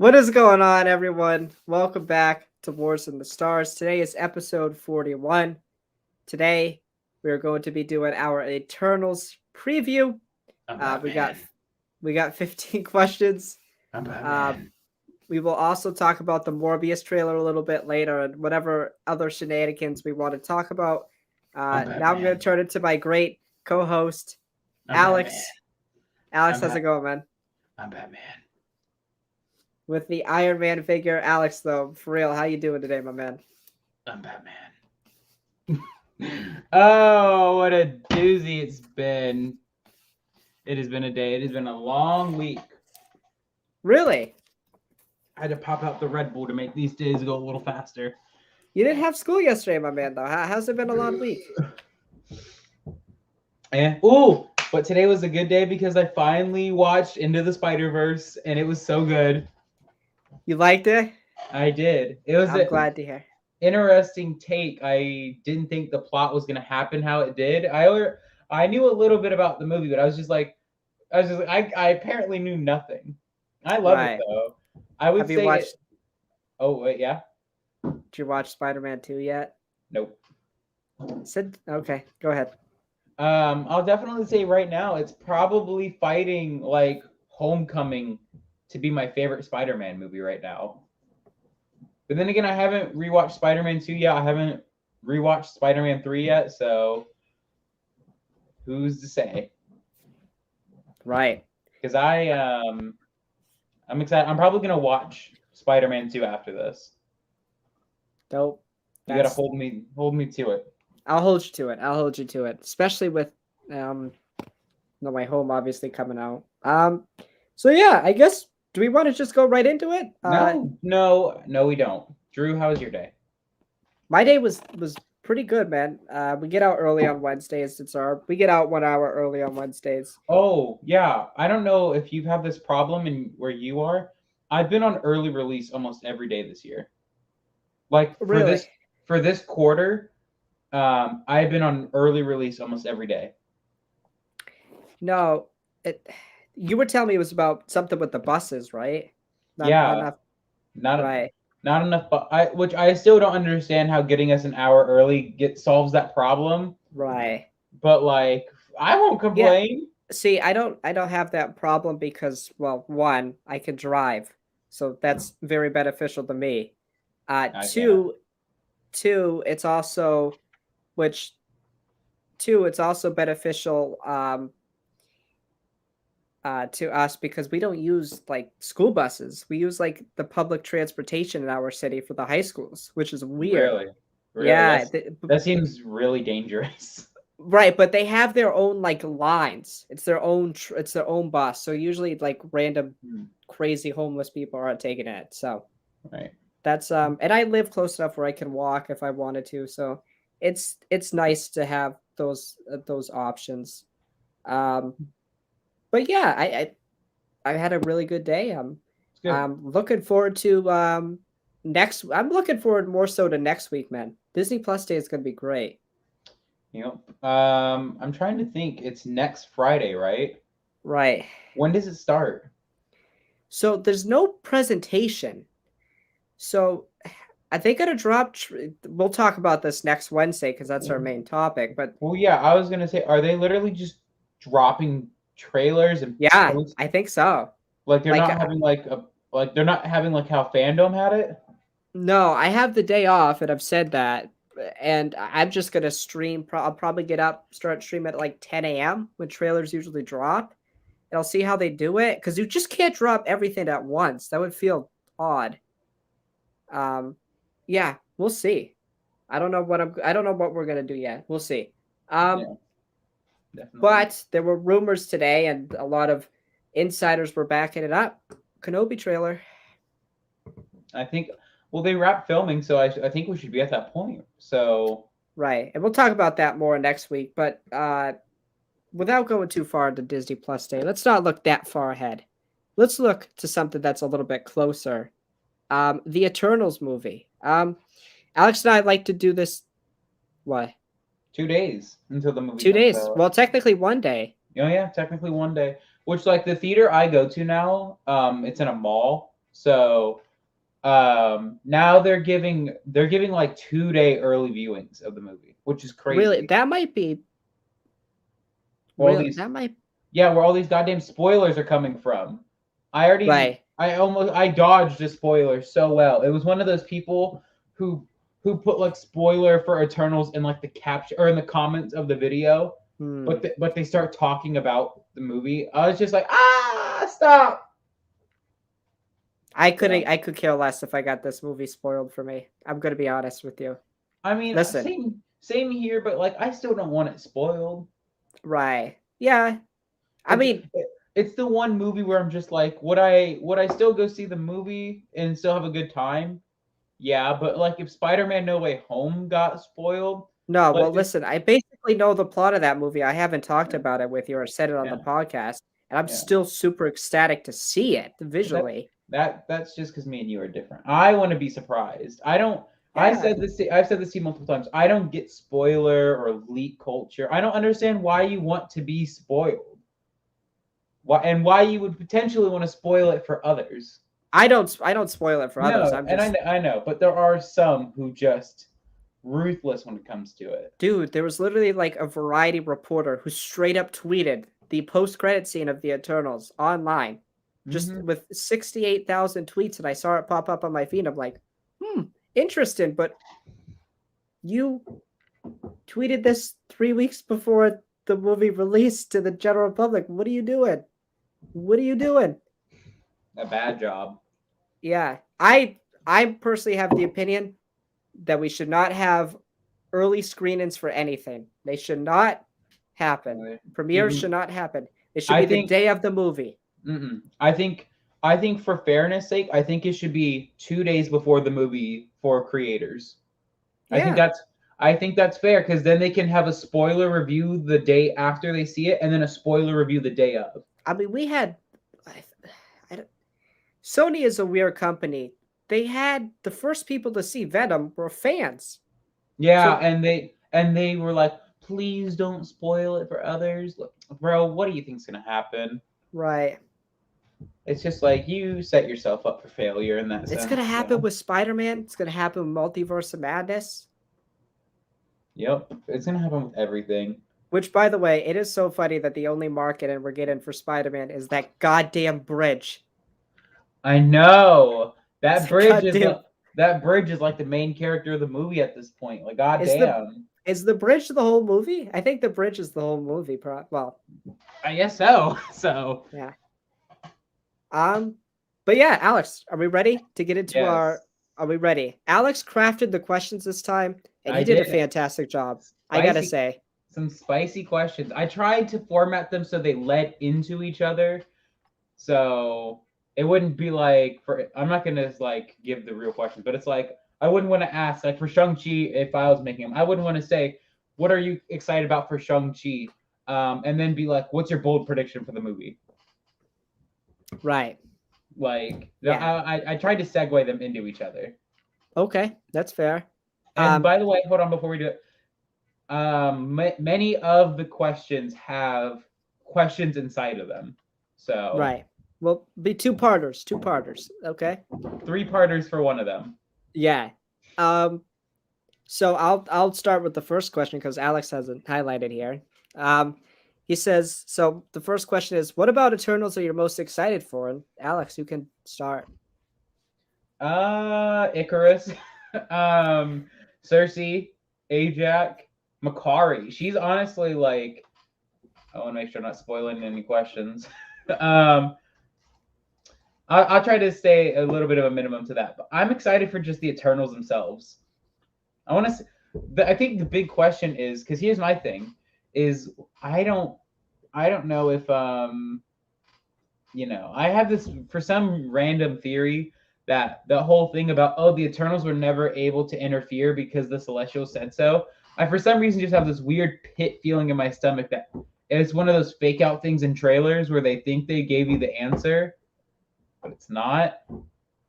What is going on, everyone? Welcome back to Wars in the Stars. Today is episode 41. Today, we are going to be doing our Eternals preview. I'm We got Batman. we got 15 questions. I'm Uh, Batman. we will also talk about the Morbius trailer a little bit later and whatever other shenanigans we want to talk about. I'm Now I'm going Batman. to turn it to my great co-host, I'm Batman. Alex. Alex, I'm how's it Bat. going, man? I'm Batman. With the Iron Man figure, Alex, though, for real, how you doing today, my man? I'm Batman. Oh, what a doozy it's been. It has been a day. It has been a long week. Really? I had to pop out the Red Bull to make these days go a little faster. You didn't have school yesterday, my man, though. How's it been a long week? Yeah. Ooh, but today was a good day because I finally watched Into the Spider-Verse and it was so good. You liked it? I did. It was I'm glad to hear. interesting take. I didn't think the plot was going to happen how it did. I knew a little bit about the movie, but I apparently knew nothing. I love it Right. though. I would Have you say watched? Oh wait, yeah. Did you watch Spider-Man 2 yet? Nope. Said okay. Go ahead. I'll definitely say right now it's probably fighting like Homecoming to be my favorite Spider-Man movie right now. But then again, I haven't rewatched Spider-Man 2 yet. I haven't rewatched Spider-Man 3 yet, so who's to say? Right. Because I'm excited. I'm probably gonna watch Spider-Man 2 after this. Dope. You gotta hold me to it. I'll hold you to it. I'll hold you to it. Especially with No Way Home obviously coming out. So yeah, I guess do we want to just go right into it? No, we don't. Drew, how was your day? My day was pretty good, man. We get out early on Wednesdays. We get out 1 hour early on Wednesdays. Oh, yeah. I don't know if you've had this problem in where you are. I've been on early release almost every day this year. Like Really? for this quarter, I've been on early release almost every day. No, you were telling me it was about something with the buses, right? Not Yeah, enough. not Right. not enough, but which I still don't understand how getting us an hour early solves that problem. Right. But like, I won't Yeah. complain. See, I don't have that problem because, well, one, I can drive, so that's very beneficial to me. Yeah. Two, it's also which two, it's also beneficial to us because we don't use like school buses. We use like the public transportation in our city for the high schools, which is weird. Really, Yeah, that seems really dangerous. right, but they have their own like lines. It's their own it's their own bus. So usually like random crazy homeless people aren't taking it. So Right. that's and I live close enough where I can walk if I wanted to. So it's nice to have those options. Um but yeah, I had a really good day. It's good. I'm looking forward to I'm looking forward more so to next week, man. Disney Plus Day is going to be great. Yep. I'm trying to think. It's next Friday, right? Right. When does it start? So there's no presentation. So I think gonna drop. We'll talk about this next Wednesday because that's our main topic. But Well, yeah, I was gonna say, are they literally just dropping trailers and yeah, I think so. like they're Like not having they're not having like how fandom had it? no, I have the day off, and I've said that, and I'm just gonna stream. I'll probably get up, start stream at like 10 a.m. when trailers usually drop, and I'll see how they do it because you just can't drop everything at once. That would feel odd. Yeah, we'll see. I don't know what we're gonna do yet. We'll see. Yeah, definitely. But there were rumors today, and a lot of insiders were backing it up. Kenobi trailer. I think they wrapped filming, so I think we should be at that point. So Right, and we'll talk about that more next week. But without going too far into Disney Plus Day, let's not look that far ahead. Let's look to something that's a little bit closer. The Eternals movie. Alex and I like to do this. What? 2 days until the movie. 2 days. Comes out. Well, technically 1 day. Oh yeah, technically 1 day. Which like the theater I go to now, it's in a mall, So now they're giving like 2-day early viewings of the movie, which is crazy. Really, that might be. All Real, these that might. where all these goddamn spoilers are coming from. Right. I dodged a spoiler so well. It was one of those people who put like spoiler for Eternals in like the caption or in the comments of the video, but they start talking about the movie. I was just like, stop. I could care less if I got this movie spoiled for me. I'm gonna be honest with you. I mean, Listen. same here, but like I still don't want it spoiled. Right. Yeah. I mean, it's the one movie where I'm just like, would I still go see the movie and still have a good time? Yeah, but like if Spider-Man No Way Home got spoiled, no, like well, listen, I basically know the plot of that movie. I haven't talked about it with you or said it on the yeah, podcast, and I'm yeah. still super ecstatic to see it visually. That's just because me and you are different. I want to be surprised. I don't. Yeah. I've said this to you multiple times. I don't get spoiler or leak culture. I don't understand why you want to be spoiled. Why you would potentially want to spoil it for others. I don't spoil it for others. I know, but there are some who just ruthless when it comes to it. Dude, there was literally like a Variety reporter who straight up tweeted the post-credit scene of the Eternals online, just with 68,000 tweets, and I saw it pop up on my feed. I'm like, interesting, but you tweeted this 3 weeks before the movie released to the general public. What are you doing? What are you doing? A bad job. Yeah, I personally have the opinion that we should not have early screenings for anything. They should not happen. Premieres should not happen. It should be the day of the movie. I think for fairness sake, I think it should be 2 days before the movie for creators. Yeah. I think that's fair because then they can have a spoiler review the day after they see it, and then a spoiler review the day of. I mean, we had Sony is a weird company. They had the first people to see Venom were fans. Yeah, so, and they were like, please don't spoil it for others. Look, bro, what do you think's gonna happen? Right. It's just like you set yourself up for failure in that sense. It's gonna happen with Spider-Man. It's gonna happen with Multiverse of Madness. Yep, it's gonna happen with everything. Which, by the way, it is so funny that the only marketing we're getting for Spider-Man is that goddamn bridge. I know that bridge is like the main character of the movie at this point. Like, goddamn. Is the bridge the whole movie? I think the bridge is the whole movie. Well, I guess so. So yeah. But yeah, Alex, are we ready to get into our? Are we ready? Alex crafted the questions this time, and he did a fantastic job. I gotta say, some spicy questions. I tried to format them so they led into each other, so it wouldn't be like I'm not gonna like give the real questions, but it's like I wouldn't want to ask like for Shang-Chi if I was making them. I wouldn't want to say what are you excited about for Shang-Chi, and then be like, what's your bold prediction for the movie? Right. Like, yeah. I tried to segue them into each other. Okay, that's fair. And by the way, hold on before we do it. Many of the questions have questions inside of them. So right. Well, be two-parters. Okay. 3-parters for one of them. Yeah. So I'll start with the first question because Alex hasn't highlighted here. He says, so the first question is, what about Eternals are you most excited for? And Alex, you can start. Icarus, Cersei, Ajak, Makari. She's honestly like, I want to make sure I'm not spoiling any questions. I'll try to stay a little bit of a minimum to that, but I'm excited for just the Eternals themselves. I think the big question is, because here's my thing, is I don't know if I have this for some random theory that the whole thing about the Eternals were never able to interfere because the Celestials said so. I for some reason just have this weird pit feeling in my stomach that it's one of those fake out things in trailers where they think they gave you the answer, but it's not.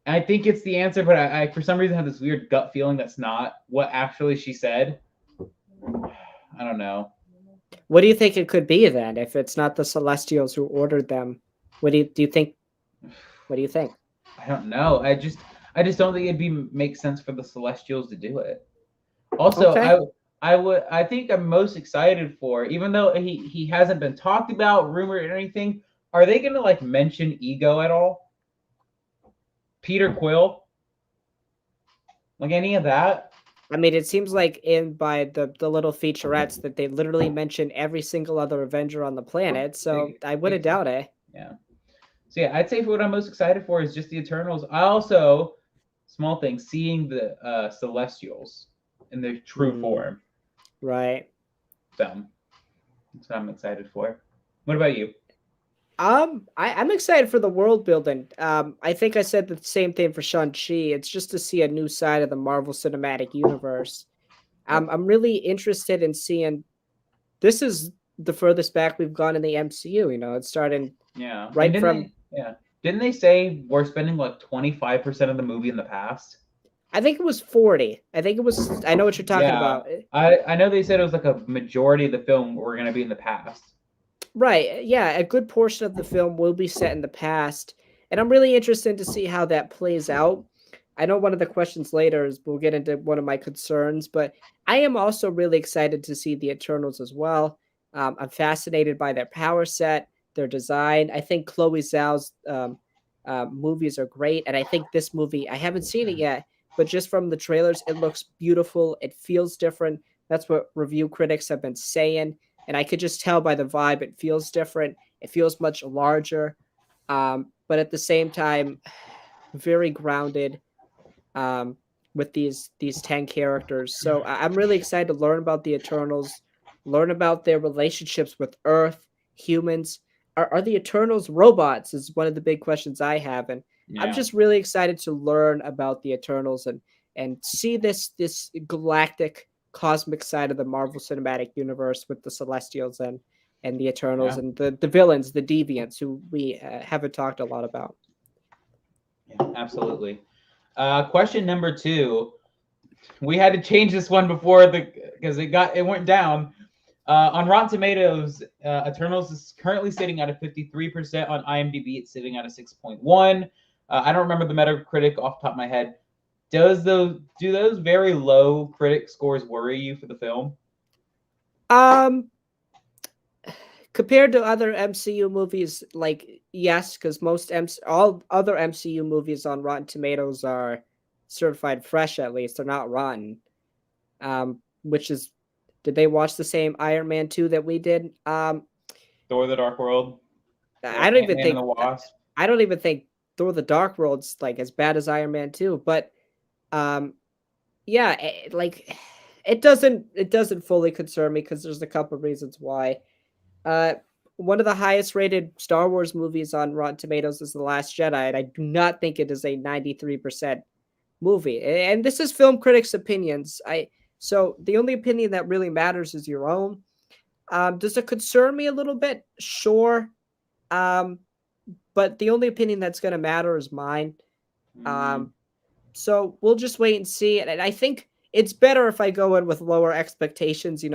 I think it's the answer, but I for some reason have this weird gut feeling that's not what actually she said. I don't know. What do you think it could be then? If it's not the Celestials who ordered them, what do you think? What do you think? I I don't know. I just don't think it'd be make sense for the Celestials to do it. Also, Okay. I think I'm most excited for, even though he hasn't been talked about, rumored, or anything. Are they gonna like mention Ego at all? Peter Quill, like any of that? I mean, it seems like in by the little featurettes that they literally mention every single other Avenger on the planet, so I wouldn't Ex- doubt it. Yeah. So yeah, I'd say for what I'm most excited for is just the Eternals. I also, small thing, seeing the Celestials in their true Hmm, form. right. So that's what I'm excited for. What about you? I'm excited for the world building. I think I said the same thing for Shang-Chi. It's just to see a new side of the Marvel Cinematic Universe. Yep. I'm really interested in seeing this is the furthest back we've gone in the MCU. It's starting Yeah. And right from didn't they say we're spending like 25% of the movie in the past? I think it was 40. I think it was I know what you're talking Yeah. about. I know they said it was like a majority of the film were gonna be in the past. Right. Yeah, a good portion of the film will be set in the past, and I'm really interested to see how that plays out. I know one of the questions later is we'll get into one of my concerns, but I am also really excited to see the Eternals as well. I'm fascinated by their power set, their design. I think Chloe Zhao's movies are great, and I think this movie I haven't seen it yet, but just from the trailers, it looks beautiful. It feels different. That's what review critics have been saying, and I could just tell by the vibe it feels different. It feels much larger, but at the same time, very grounded um, with these 10 characters. So I'm really excited to learn about the Eternals, learn about their relationships with Earth, humans. Are the Eternals robots? Is one of the big questions I have, and I'm Yeah. just really excited to learn about the Eternals and see this galactic cosmic side of the Marvel Cinematic Universe with the Celestials and the Eternals Yeah. and the villains, the Deviants, who we haven't talked a lot about. Yeah, absolutely. Question number two. We had to change this one before the because it went down. On Rotten Tomatoes, Eternals is currently sitting at a 53%. On IMDb, it's sitting at a 6.1. I don't remember the Metacritic off the top of my head. Do those very low critic scores worry you for the film? Um, Compared to other MCU movies, like yes, because all other MCU movies on Rotten Tomatoes are certified fresh. At least they're not rotten. Which is, did they watch the same Iron Man 2 that we did? Thor: The Dark World I or don't Ant even Man and the think Wasp? I don't even think Thor: The Dark World's like as bad as Iron Man 2, but um, yeah, it doesn't fully concern me because there's a couple reasons why. Uh, One of the highest rated Star Wars movies on Rotten Tomatoes is The Last Jedi, and I do not think it is a 93% movie. And this is film critics' opinions. So the only opinion that really matters is your own. Does it concern me a little bit? Sure. Um, but the only opinion that's going to matter is mine. Mm, Um, so we'll just wait and see. And I think it's better if I go in with lower expectations.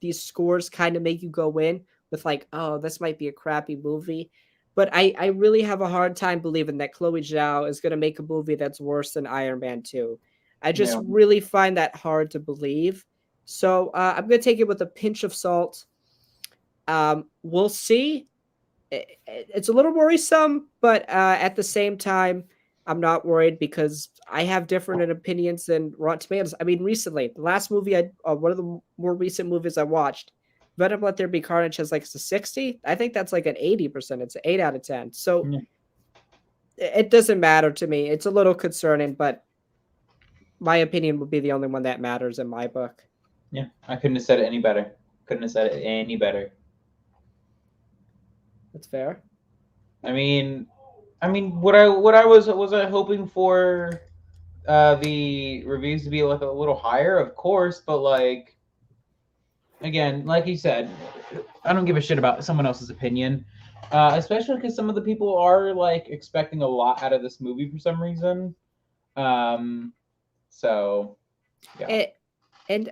These scores kind of make you go in with like, oh, this might be a crappy movie. But I really have a hard time believing that Chloe Zhao is going to make a movie that's worse than Iron Man 2. I just yeah. really find that hard to believe. So I'm going to take it with a pinch of salt. We'll see. It's a little worrisome, but at the same time, I'm not worried because I have different opinions than Rotten Tomatoes. I mean, recently, the last movie one of the more recent movies I watched, Venom: Let There Be Carnage has like a 60. I think that's like an 80%. It's an 8 out of 10. So Yeah. it doesn't matter to me. It's a little concerning, but my opinion would be the only one that matters in my book. Yeah, I couldn't have said it any better. Couldn't have said it any better. That's fair. I mean, what I was hoping for the reviews to be like a little higher, of course, but like again, like you said, I don't give a shit about someone else's opinion, especially because some of the people are like expecting a lot out of this movie for some reason. Um, so yeah, And, and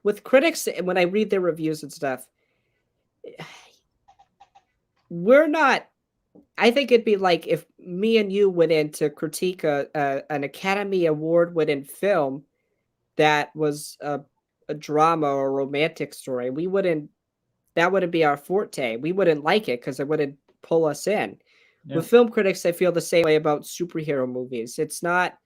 with critics, when I read their reviews and stuff, we're not I think it'd be like if me and you went in to critique an Academy Award winning film that was a drama or a romantic story. We wouldn't that wouldn't be our forte. We wouldn't like it because it wouldn't pull us in. Yeah. With film critics, I feel the same way about superhero movies. It's not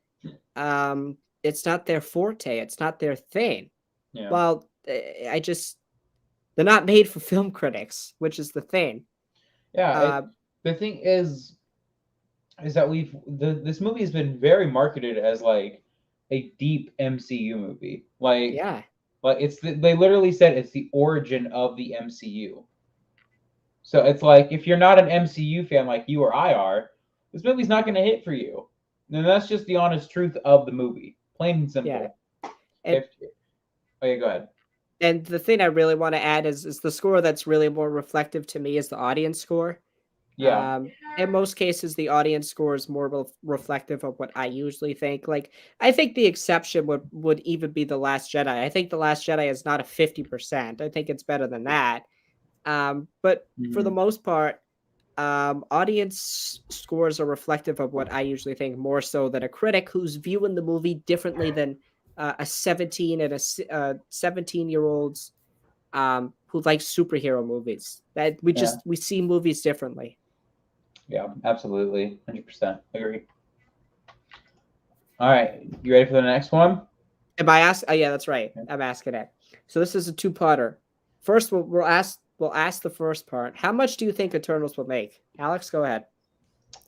their forte. It's not their thing. Yeah. Well, I just they're not made for film critics, which is the thing. Yeah. Uh, The thing is that this movie has been very marketed as like a deep MCU movie. yeah, Like they literally said it's the origin of the MCU. So it's like if you're not an MCU fan like you or I are, this movie's not going to hit for you. And that's just the honest truth of the movie, plain and yeah. simple. And If okay, go ahead. and the thing I really want to add is the score that's really more reflective to me is the audience score. Yeah, In most cases, the audience score is more reflective of what I usually think. Like, I think the exception would even be The Last Jedi. I think The Last Jedi is not a 50%. I think it's better than that. But for the Mhm. most part, audience scores are reflective of what I usually think more so than a critic who's viewing the movie differently than a 17 and a 17-year-olds who like superhero movies. That Yeah, we see movies differently. yeah, absolutely, 100% agree. All right, you ready for the next one? Am I ask? Oh yeah, that's right. Yeah. I'm asking it. So this is a two-parter. First, we'll ask the first part. How much do you think Eternals will make? Alex, go ahead.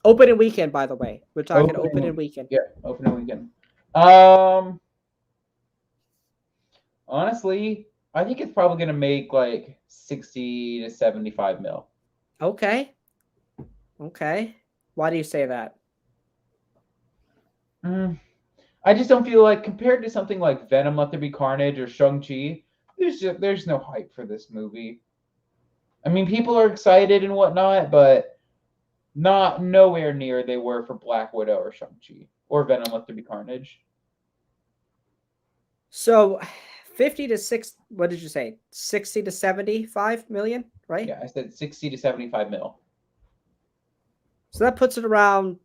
Opening weekend, by the way. We're talking opening Opening, weekend. yeah, opening weekend. Um, Honestly, I think it's probably gonna make like 60 to 75 mil. Okay. Okay. Why do you say that? Mm, I just don't feel like compared to something like Venom, Let There Be Carnage, or Shang-Chi, there's no hype for this movie. I mean, people are excited and whatnot, but not nowhere near they were for Black Widow or Shang-Chi or Venom, Let There Be Carnage. So 50 to 6, what did you say? 60 to 75 million, right? Yeah, I said 60 to 75 mil. So that puts it around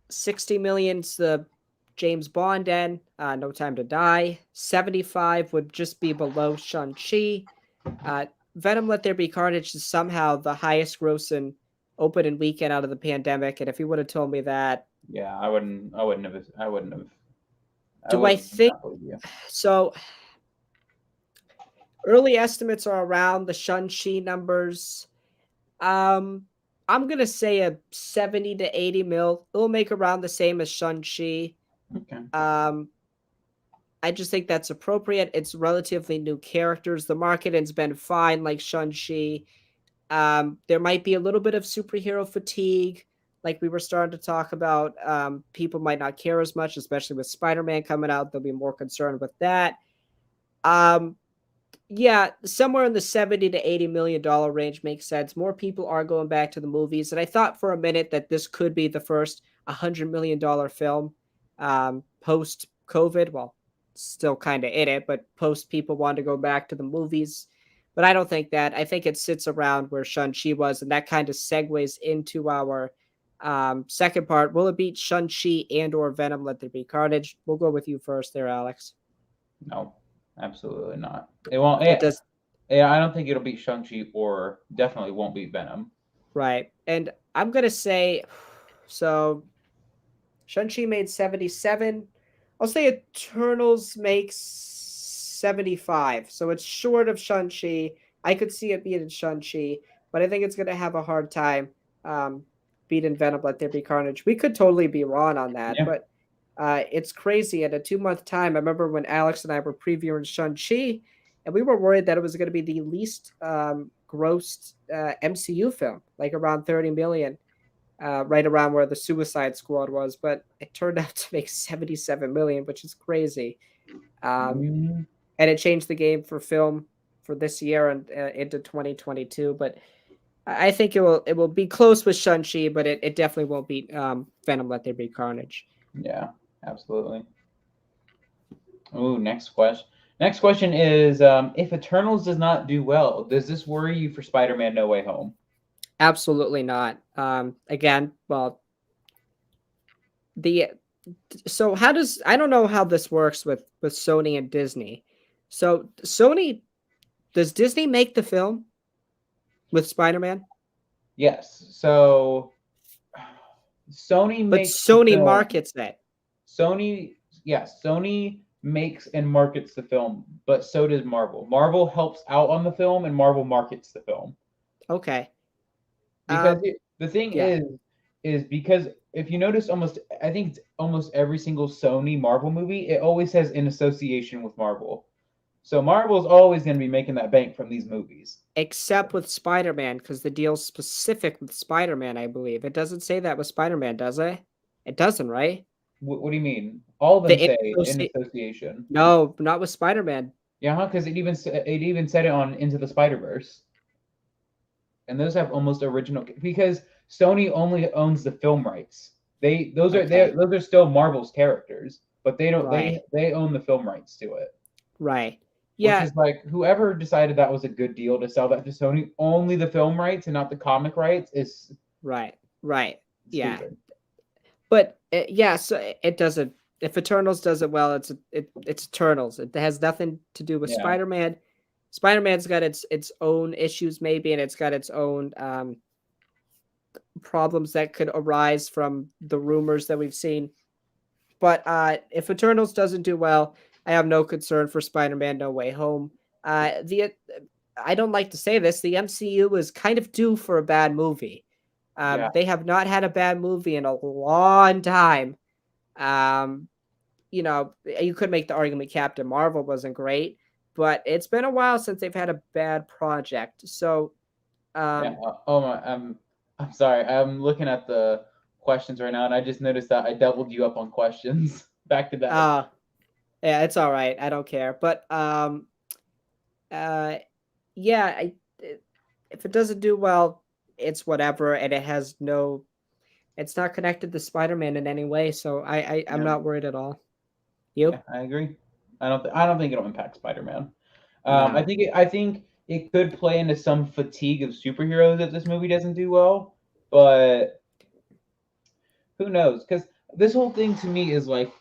60 million's the James Bond end, No Time to Die. 75 would just be below Shang-Chi. Uh, Venom Let There Be Carnage is somehow the highest grossing opening weekend out of the pandemic. And if you would have told me that, Yeah, I wouldn't. I wouldn't have. I wouldn't have. I do I wouldn't think not believe you. so? Early estimates are around the Shang-Chi numbers. Um, I'm gonna say a 70 to 80 mil. It'll make around the same as Shang-Chi. Okay. Um, I just think that's appropriate. It's relatively new characters. The marketing's been fine, like Shang-Chi. There might be a little bit of superhero fatigue, like we were starting to talk about. People might not care as much, especially with Spider-Man coming out. They'll be more concerned with that. Um, yeah, somewhere in the 70 to 80 million dollar range makes sense. More people are going back to the movies, and I thought for a minute that this could be the first $100 million film post COVID. Well, still kind of in it, but post people want to go back to the movies. But I don't think that. I think it sits around where Shang-Chi was, and that kind of segues into our second part. Will it beat Shang-Chi and or Venom Let There Be Carnage? We'll go with you first there, Alex. No, absolutely not. It won't. It Yeah, does. yeah. I don't think it'll beat Shang-Chi or definitely won't beat Venom. Right. And I'm going to say so Shang-Chi made 77. I'll say Eternals makes 75. So it's short of Shang-Chi. I could see it beating Shang-Chi, but I think it's going to have a hard time um, beating Venom Let There Be Carnage. We could totally be wrong on that, Yeah. but it's crazy. In a 2 month time, I remember when Alex and I were previewing Shang-Chi, and we were worried that it was going to be the least grossed MCU film, like around 30 million, right around where the Suicide Squad was, but it turned out to make 77 million, which is crazy. Um, Mm, and it changed the game for film for this year and into 2022. But I think it will be close with Shang-Chi, but it definitely won't beat Venom Let There Be Carnage. yeah, absolutely. Ooh, next question. Next question is: if Eternals does not do well, does this worry you for Spider-Man: No Way Home? Absolutely not. Again, well, the so how does I don't know how this works with Sony and Disney. So Sony does Disney make the film with Spider-Man? Yes. So Sony But makes the Sony film. markets it. Sony, yes, Sony makes and markets the film, but so does Marvel. Marvel helps out on the film, and Marvel markets the film. Okay. Because Um, the thing yeah, is because if you notice, I think it's almost every single Sony Marvel movie, it always says in association with Marvel. So Marvel's always going to be making that bank from these movies. except with Spider-Man, because the deal's specific with Spider-Man, I believe. It doesn't say that with Spider-Man, does it? It doesn't, right? What do you mean? All of them The say in association. No, not with Spider-Man. Yeah, huh? Because it even said it on Into the Spider Verse, and those have almost original because Sony only owns the film rights. Okay, Those are still Marvel's characters, but they don't right, they own the film rights to it. right. Which Yeah, is like whoever decided that was a good deal to sell that to Sony only the film rights and not the comic rights is right, right. Yeah, stupid. but yeah, so it doesn't. If Eternals does it well, it's Eternals. It has nothing to do with Yeah, Spider-Man. Spider-Man's got its own issues maybe, and it's got its own problems that could arise from the rumors that we've seen. But if Eternals doesn't do well, I have no concern for Spider-Man No Way Home. The I don't like to say this, the MCU is kind of due for a bad movie. yeah, They have not had a bad movie in a long time. Um, you could make the argument Captain Marvel wasn't great, but it's been a while since they've had a bad project. So, yeah. um, Oh my, I'm sorry. I'm looking at the questions right now, and I just noticed that I doubled you up on questions back to back. uh, yeah, it's all right. I don't care. But uh, yeah, if it doesn't do well, it's whatever, and it's not connected to Spider-Man in any way. So I'm Yeah, not worried at all. yeah, You? I agree. I don't think it'll impact Spider-Man. No. I think it could play into some fatigue of superheroes if this movie doesn't do well, but who knows? Because this whole thing to me is like,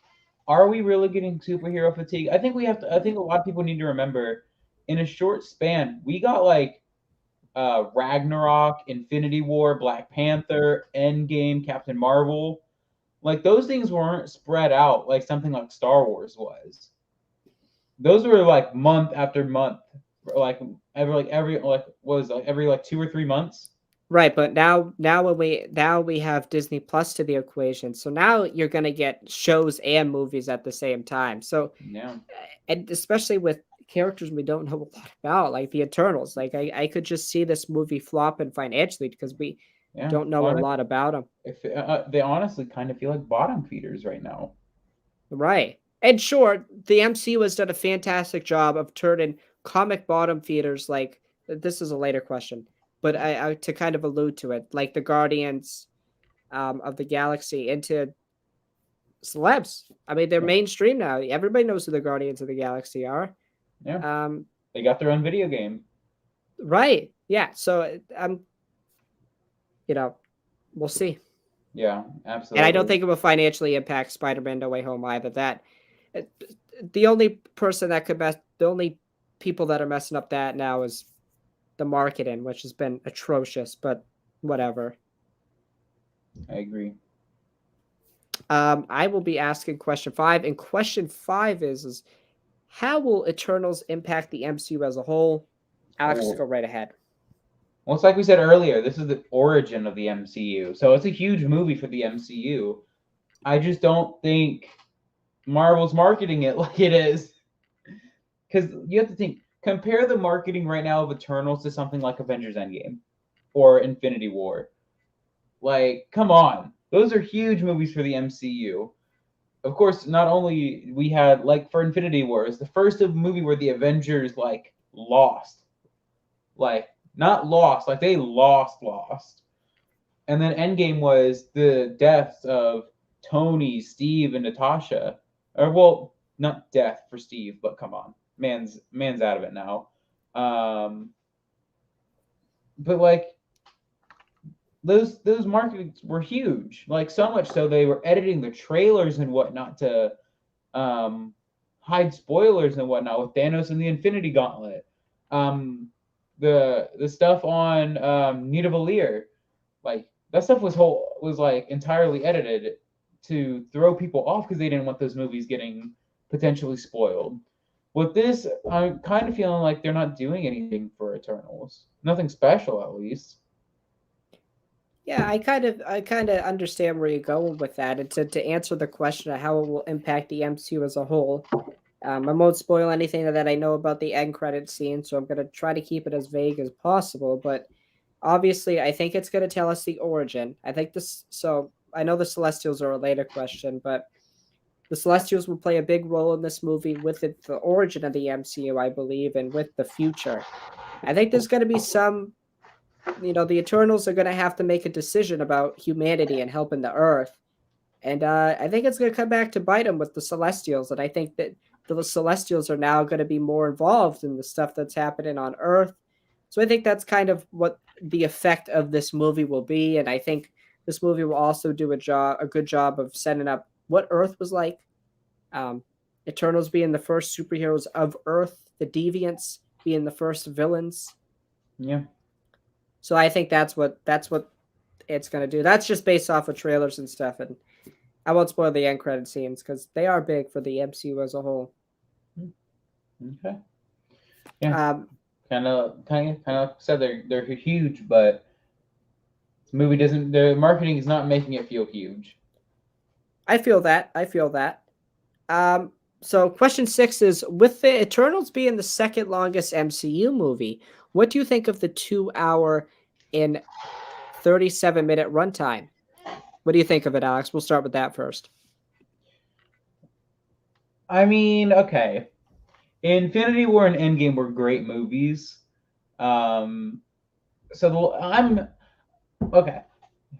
are we really getting superhero fatigue? I think we have to. I think a lot of people need to remember, in a short span, we got like Ragnarok, Infinity War, Black Panther, Endgame, Captain Marvel. Like those things weren't spread out like something like Star Wars was. Those were like month after month, like every like what was it, like every like 2 or 3 months. Right, but now we have Disney Plus to the equation. So now you're gonna get shows and movies at the same time. So Yeah, and especially with characters we don't know a lot about, like the Eternals. Like I could just see this movie flopping financially because we yeah. don't know a lot about them. If they honestly kind of feel like bottom feeders right now. Right. And sure, the MCU has done a fantastic job of turning comic bottom feeders like this is a later question, but I to kind of allude to it, like the Guardians of the Galaxy into celebs. I mean, they're Yeah, mainstream now. Everybody knows who the Guardians of the Galaxy are. yeah. Um, They got their own video game. right. Yeah. So you know, we'll see. Yeah, And I don't absolutely. think it will financially impact Spider-Man No Way Home either. That uh, the only person that could mess, the only people that are messing up that now is the marketing, which has been atrocious. But whatever. I agree. I will be asking question five, and question five is how will Eternals impact the MCU as a whole? Alex, Oh, go right ahead. well, it's like we said earlier. This is the origin of the MCU, so it's a huge movie for the MCU. I just don't think Marvel's marketing it like it is. Because you have to think, compare the marketing right now of Eternals to something like Avengers Endgame or Infinity War. Like, come on. Those are huge movies for the MCU. Of course, not only we had, like, for Infinity War, it's the first movie where the Avengers, like, lost. Like, not lost, like, they lost. And then Endgame was the deaths of Tony, Steve, and Natasha. Or well, not death for Steve, but come on, man's out of it now. But like those markets were huge, like so much so they were editing the trailers and whatnot to um, hide spoilers and whatnot with Thanos and the Infinity Gauntlet. The stuff on Nidavellir, like that stuff was like entirely edited to throw people off because they didn't want those movies getting potentially spoiled. With this, I'm kind of feeling like they're not doing anything for Eternals. Nothing special, at least. Yeah, I kind of understand where you're going with that. And to answer the question of how it will impact the MCU as a whole, I won't spoil anything that I know about the end credit scene, so I'm gonna try to keep it as vague as possible. But obviously, I think it's gonna tell us the origin. I think this. So I know the Celestials are a later question, but the Celestials will play a big role in this movie with the origin of the MCU, I believe, and with the future. I think there's going to be some, the Eternals are going to have to make a decision about humanity and helping the Earth. And I think it's going to come back to bite them with the Celestials. And I think that the Celestials are now going to be more involved in the stuff that's happening on Earth. So I think that's kind of what the effect of this movie will be. And I think this movie will also do a good job of setting up what Earth was like. Um, Eternals being the first superheroes of Earth, the Deviants being the first villains. Yeah. So I think that's what it's gonna do. That's just based off of trailers and stuff, and I won't spoil the end credit scenes because they are big for the MCU as a whole. Okay. Yeah. Kind of said they're huge, but the movie doesn't. The marketing is not making it feel huge. I feel that. So question 6 is, with the Eternals being the second longest MCU movie, what do you think of the 2 hour and 37-minute runtime? What do you think of it, Alex? We'll start with that first. I mean, okay. Infinity War and Endgame were great movies. I'm okay.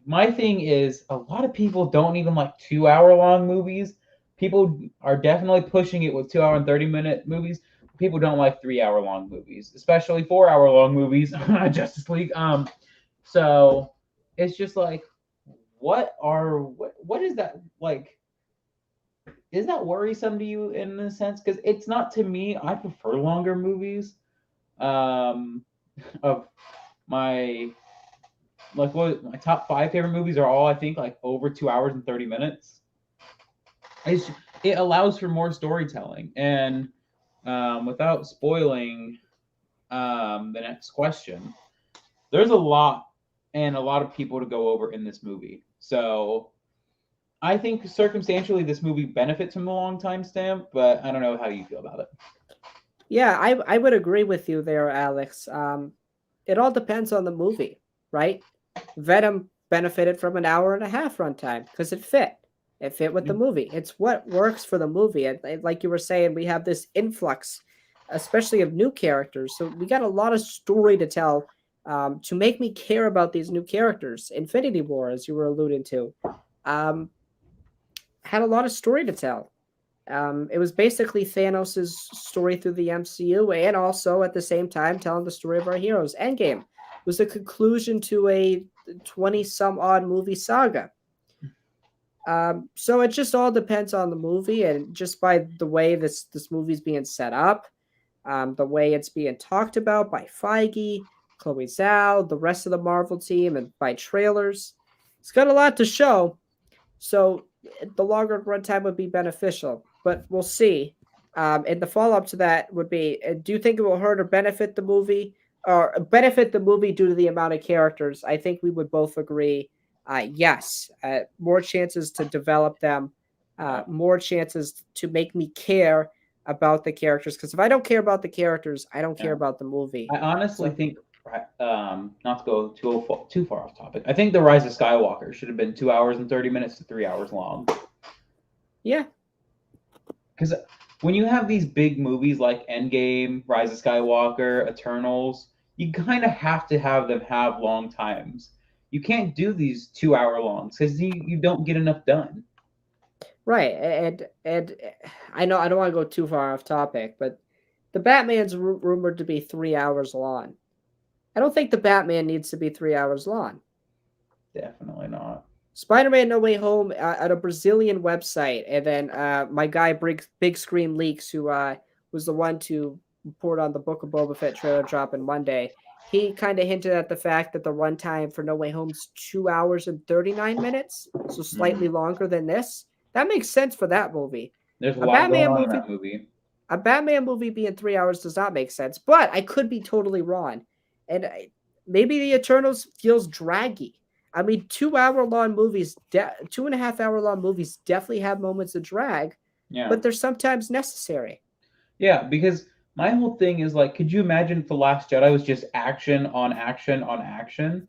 My thing is, a lot of people don't even like 2 hour long movies. People are definitely pushing it with 2 hour and 30-minute movies. People don't like 3 hour long movies, especially 4 hour long movies. Justice League. So it's just like, what is that like? Is that worrisome to you in a sense? Because it's not to me. I prefer longer movies. Of my what my top 5 favorite movies are all I think like over 2 hours and 30 minutes. It allows for more storytelling, and without spoiling the next question, there's a lot of people to go over in this movie. So I think circumstantially this movie benefits from the long time stamp, but I don't know how you feel about it. Yeah, I would agree with you there, Alex. It all depends on the movie, right? Venom benefited from an hour and a half runtime because it fit. It fit with the movie. It's what works for the movie. And like you were saying, we have this influx, especially of new characters. So we got a lot of story to tell to make me care about these new characters. Infinity War, as you were alluding to, had a lot of story to tell. It was basically Thanos' story through the MCU, and also at the same time telling the story of our heroes. Endgame was the conclusion to a 20-some-odd movie saga. So it just all depends on the movie, and just by the way this movie's being set up, the way it's being talked about by Feige, Chloe Zhao, the rest of the Marvel team, and by trailers. It's got a lot to show, so the longer runtime would be beneficial, but we'll see. And the follow-up to that would be, do you think it will hurt or benefit the movie? Or benefit the movie due to the amount of characters? I think we would both agree, yes. More chances to develop them, more chances to make me care about the characters. Because if I don't care about the characters, I don't care about the movie. I honestly think, not to go too far off topic, I think The Rise of Skywalker should have been 2 hours and 30 minutes to 3 hours long. Yeah. Because when you have these big movies like Endgame, Rise of Skywalker, Eternals, you kind of have to have them have long times. You can't do these 2 hour longs because you don't get enough done. Right, and I know I don't want to go too far off topic, but the Batman's rumored to be 3 hours long. I don't think the Batman needs to be 3 hours long. Definitely not. Spider-Man No Way Home at a Brazilian website, and then my guy Big Screen Leaks, who was the one to report on the Book of Boba Fett trailer dropping Monday, he kind of hinted at the fact that the runtime for No Way Home's 2 hours and 39 minutes, so slightly longer than this. That makes sense for that movie. There's a A lot going Batman on in movie, that movie. a Batman movie being 3 hours does not make sense, but I could be totally wrong, and maybe the Eternals feels draggy. I mean, 2 hour long movies, 2.5 hour long movies definitely have moments of drag, Yeah. but they're sometimes necessary. Yeah, because my whole thing is like, could you imagine if The Last Jedi was just action on action on action?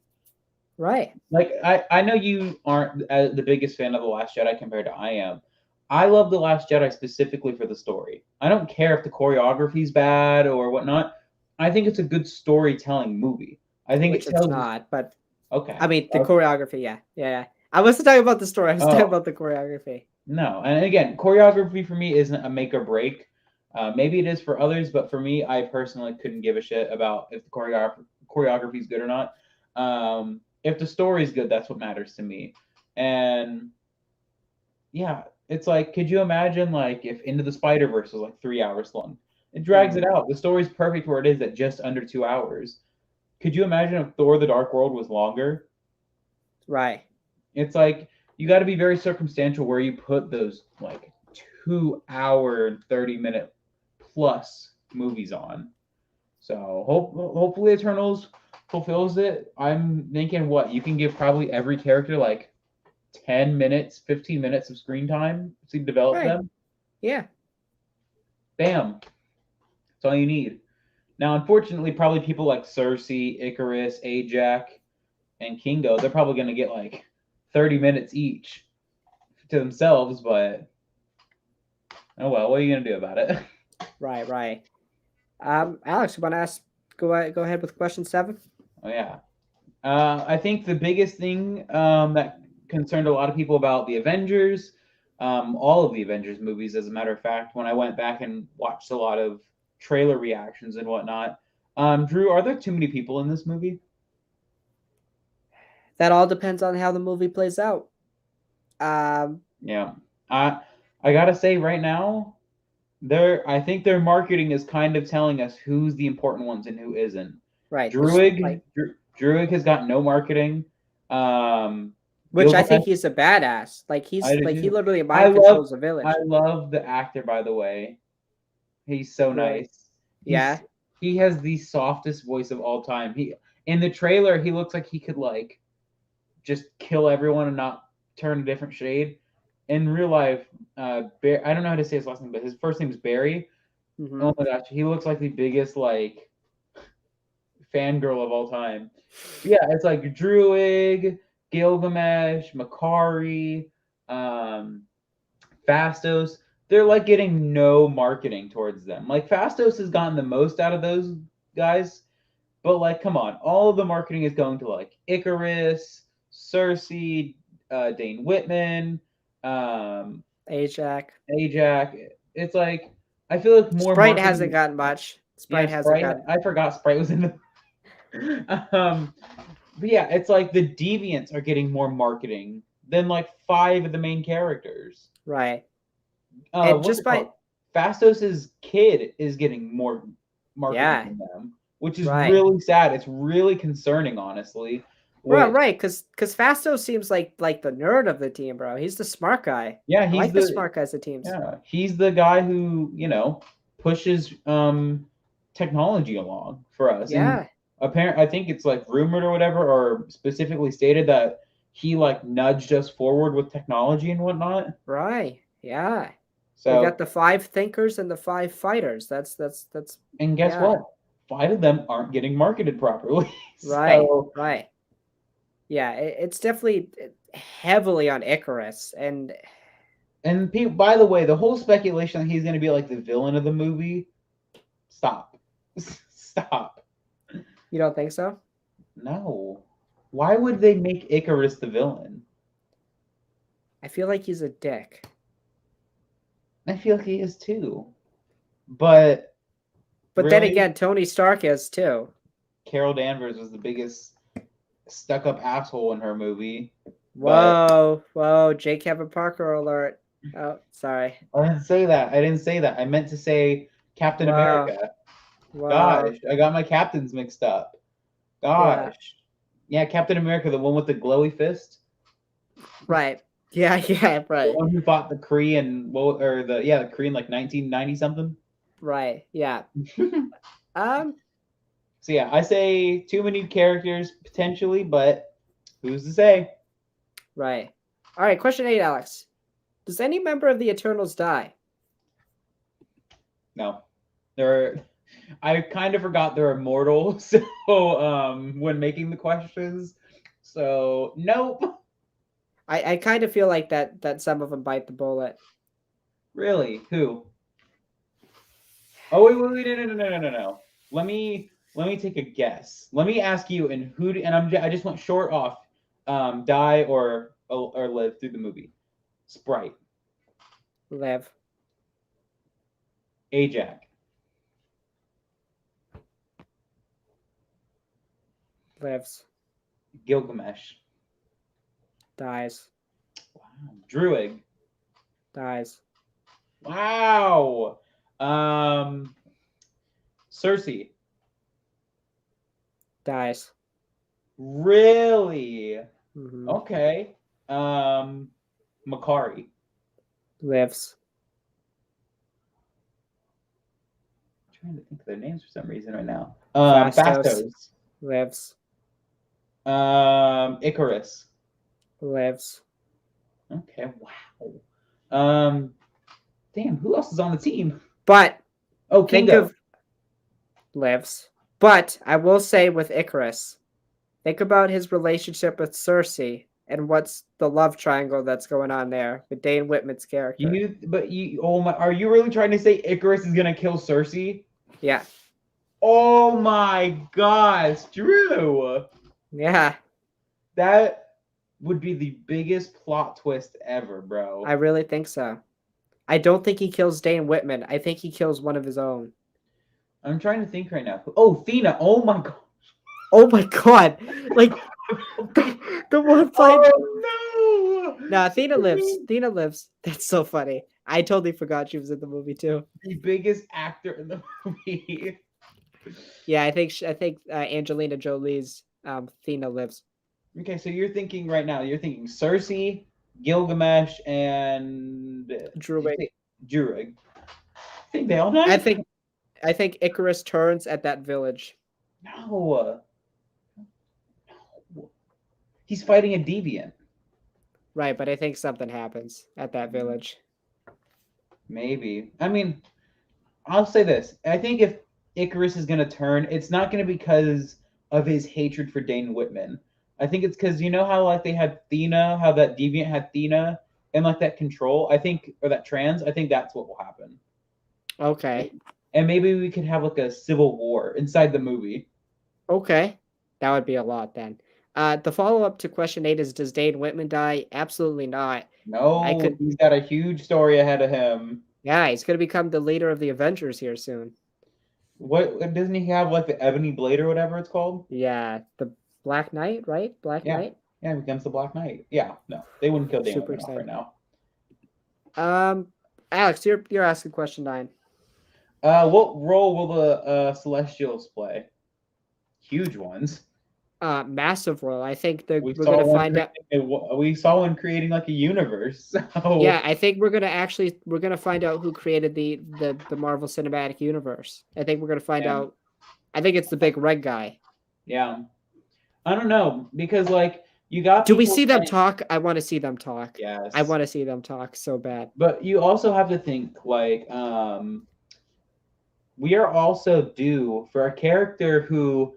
Right. Like, I know you aren't the biggest fan of The Last Jedi compared to I am. I love The Last Jedi specifically for the story. I don't care if the choreography's bad or whatnot. I think it's a good storytelling movie. I think Which it it's tells. not, but Okay. I mean, the Okay. choreography, yeah. Yeah. I wasn't talking about the story, I was talking Oh, about the choreography. no. And again, choreography for me isn't a make or break. Maybe it is for others, but for me, I personally couldn't give a shit about if the choreography is good or not. If the story is good, that's what matters to me. And yeah, it's like, could you imagine like if Into the Spider Verse was like 3 hours long? It drags it out. The story's perfect where it is at just under 2 hours. Could you imagine if Thor: The Dark World was longer? Right. It's like you got to be very circumstantial where you put those like 2 hour and 30 minute plus movies on. So hopefully Eternals fulfills it. I'm thinking what you can give probably every character like 10 minutes, 15 minutes of screen time to develop Right. them. Yeah. Bam. That's all you need. Now, unfortunately, probably people like Cersei, Icarus, Ajak, and Kingo, they're probably going to get like 30 minutes each to themselves, but oh well, what are you going to do about it? Right. Alex, you want to ask? Go ahead with question 7. Oh, yeah. I think the biggest thing that concerned a lot of people about the Avengers, all of the Avengers movies, as a matter of fact, when I went back and watched a lot of trailer reactions and whatnot. Drew, are there too many people in this movie? That all depends on how the movie plays out. Yeah. I gotta say right now, I think their marketing is kind of telling us who's the important ones and who isn't. Right. Druig, Druig has got no marketing. Which I Gilgamesh, think he's a badass. I do He too. literally I mind love controls a I village. love the actor, by the way. He's so Really? nice. Yeah. He has the softest voice of all time. He in the trailer he looks like he could like just kill everyone and not turn a different shade. In real life, I don't know how to say his last name, but his first name is Barry. Mm-hmm. Oh my gosh, he looks like the biggest like fangirl of all time. But yeah, it's like Druig, Gilgamesh, Makari, Fastos. They're like getting no marketing towards them. Like Fastos has gotten the most out of those guys, but like, come on, all of the marketing is going to like Icarus, Cersei, Dane Whitman, Ajak. Ajak. It's like I feel like more Sprite hasn't marketing. gotten much. Yeah, Sprite hasn't Sprite. gotten. I forgot Sprite was in the. But yeah, it's like the deviants are getting more marketing than like 5 of the main characters. Right. And What's just it by. called? Fastos's kid is getting more marketing Yeah. than them, which is Right. really sad. It's really concerning, honestly. Well, With right, because Fasto seems like the nerd of the team, bro. He's the smart guy. yeah, I like the smart guys of teams. he's the guy who pushes technology along for us. And Yeah. apparently, I think it's like rumored or whatever, or specifically stated that he like nudged us forward with technology and whatnot. Right. Yeah. We got So the 5 thinkers and the 5 fighters. That's and guess yeah. what? 5 of them aren't getting marketed properly. Right. So Right. Yeah, it's definitely heavily on Icarus, and and people, by the way, the whole speculation that he's going to be like the villain of the movie, stop. Stop. you don't think so? No. Why would they make Icarus the villain? I feel like he's a dick. I feel like he is too. But But then really, again, Tony Stark is too. Carol Danvers was the biggest stuck-up asshole in her movie. But Whoa, J. Kevin Parker alert. Oh, sorry. I didn't say that. I didn't say that. I meant to say Captain Wow. America. Wow. Gosh, I got my captains mixed up. Yeah. Gosh. Yeah, Captain America, the one with the glowy fist. Right. Yeah, The right. one who fought the Kree and the Kree in like 1990 something. Right. Yeah. So yeah, I say too many characters potentially, but who's to say? Right. All right, question 8, Alex. Does any member of the Eternals die? No. I kind of forgot they're immortal, so when making the questions. So nope. I kind of feel like that some of them bite the bullet. Really? Who? Oh wait, no. Let me take a guess. Let me ask you, I just went short off, die or live through the movie. Sprite, Live. Ajax, Lives. Gilgamesh, Dies. wow, Druid, Dies. wow, Cersei, Dies. really? Mm-hmm. Okay, Makari, Lives. I'm trying to think of their names for some reason right now. Fastos. Fastos, Lives. Icarus. Lives. Okay, wow. Damn, who else is on the team? But Oh, think Kingo. of lives. But I will say with Icarus, think about his relationship with Cersei and what's the love triangle that's going on there with Dane Whitman's character. Oh my, are you really trying to say Icarus is gonna kill Cersei? Yeah. Oh my gosh, Drew. Yeah. That would be the biggest plot twist ever, bro. I really think so. I don't think he kills Dane Whitman. I think he kills one of his own. I'm trying to think right now. Oh, Thena. Oh my god. Oh my god. Like the one fight. Oh no. Nah, Athena lives. Athena lives. That's so funny. I totally forgot she was in the movie too. The biggest actor in the movie. Yeah, I think Angelina Jolie's Athena lives. Okay, so you're thinking right now. You're thinking Cersei, Gilgamesh, and Druid. Druid. I think they all died. I think Icarus turns at that village. No. He's fighting a deviant. Right, but I think something happens at that village. Maybe. I mean, I'll say this. I think if Icarus is going to turn, it's not going to be because of his hatred for Dane Whitman. I think it's because you know how like they had Thena, how that deviant had Thena, and like that control. I think, or that trans. I think that's what will happen. Okay. And maybe we could have like a civil war inside the movie. Okay. That would be a lot then. The follow-up to question 8 is, does Dane Whitman die? Absolutely not. No, he's got a huge story ahead of him. Yeah, he's going to become the leader of the Avengers here soon. What doesn't he have like the Ebony Blade or whatever it's called? Yeah, the Black Knight, right? Black Knight? Yeah, he becomes the Black Knight. Yeah, no, they wouldn't kill Dane Super Whitman off right now. Alex, you're asking question 9. What role will the Celestials play? Huge ones. Massive role. I think we're going to find out. We saw one creating like a universe. So. Yeah, I think we're gonna find out who created the Marvel Cinematic Universe. I think we're gonna find out. I think it's the big red guy. Yeah, I don't know because like you got. Do we see them talk? I want to see them talk. Yes, I want to see them talk so bad. But you also have to think like we are also due for a character who,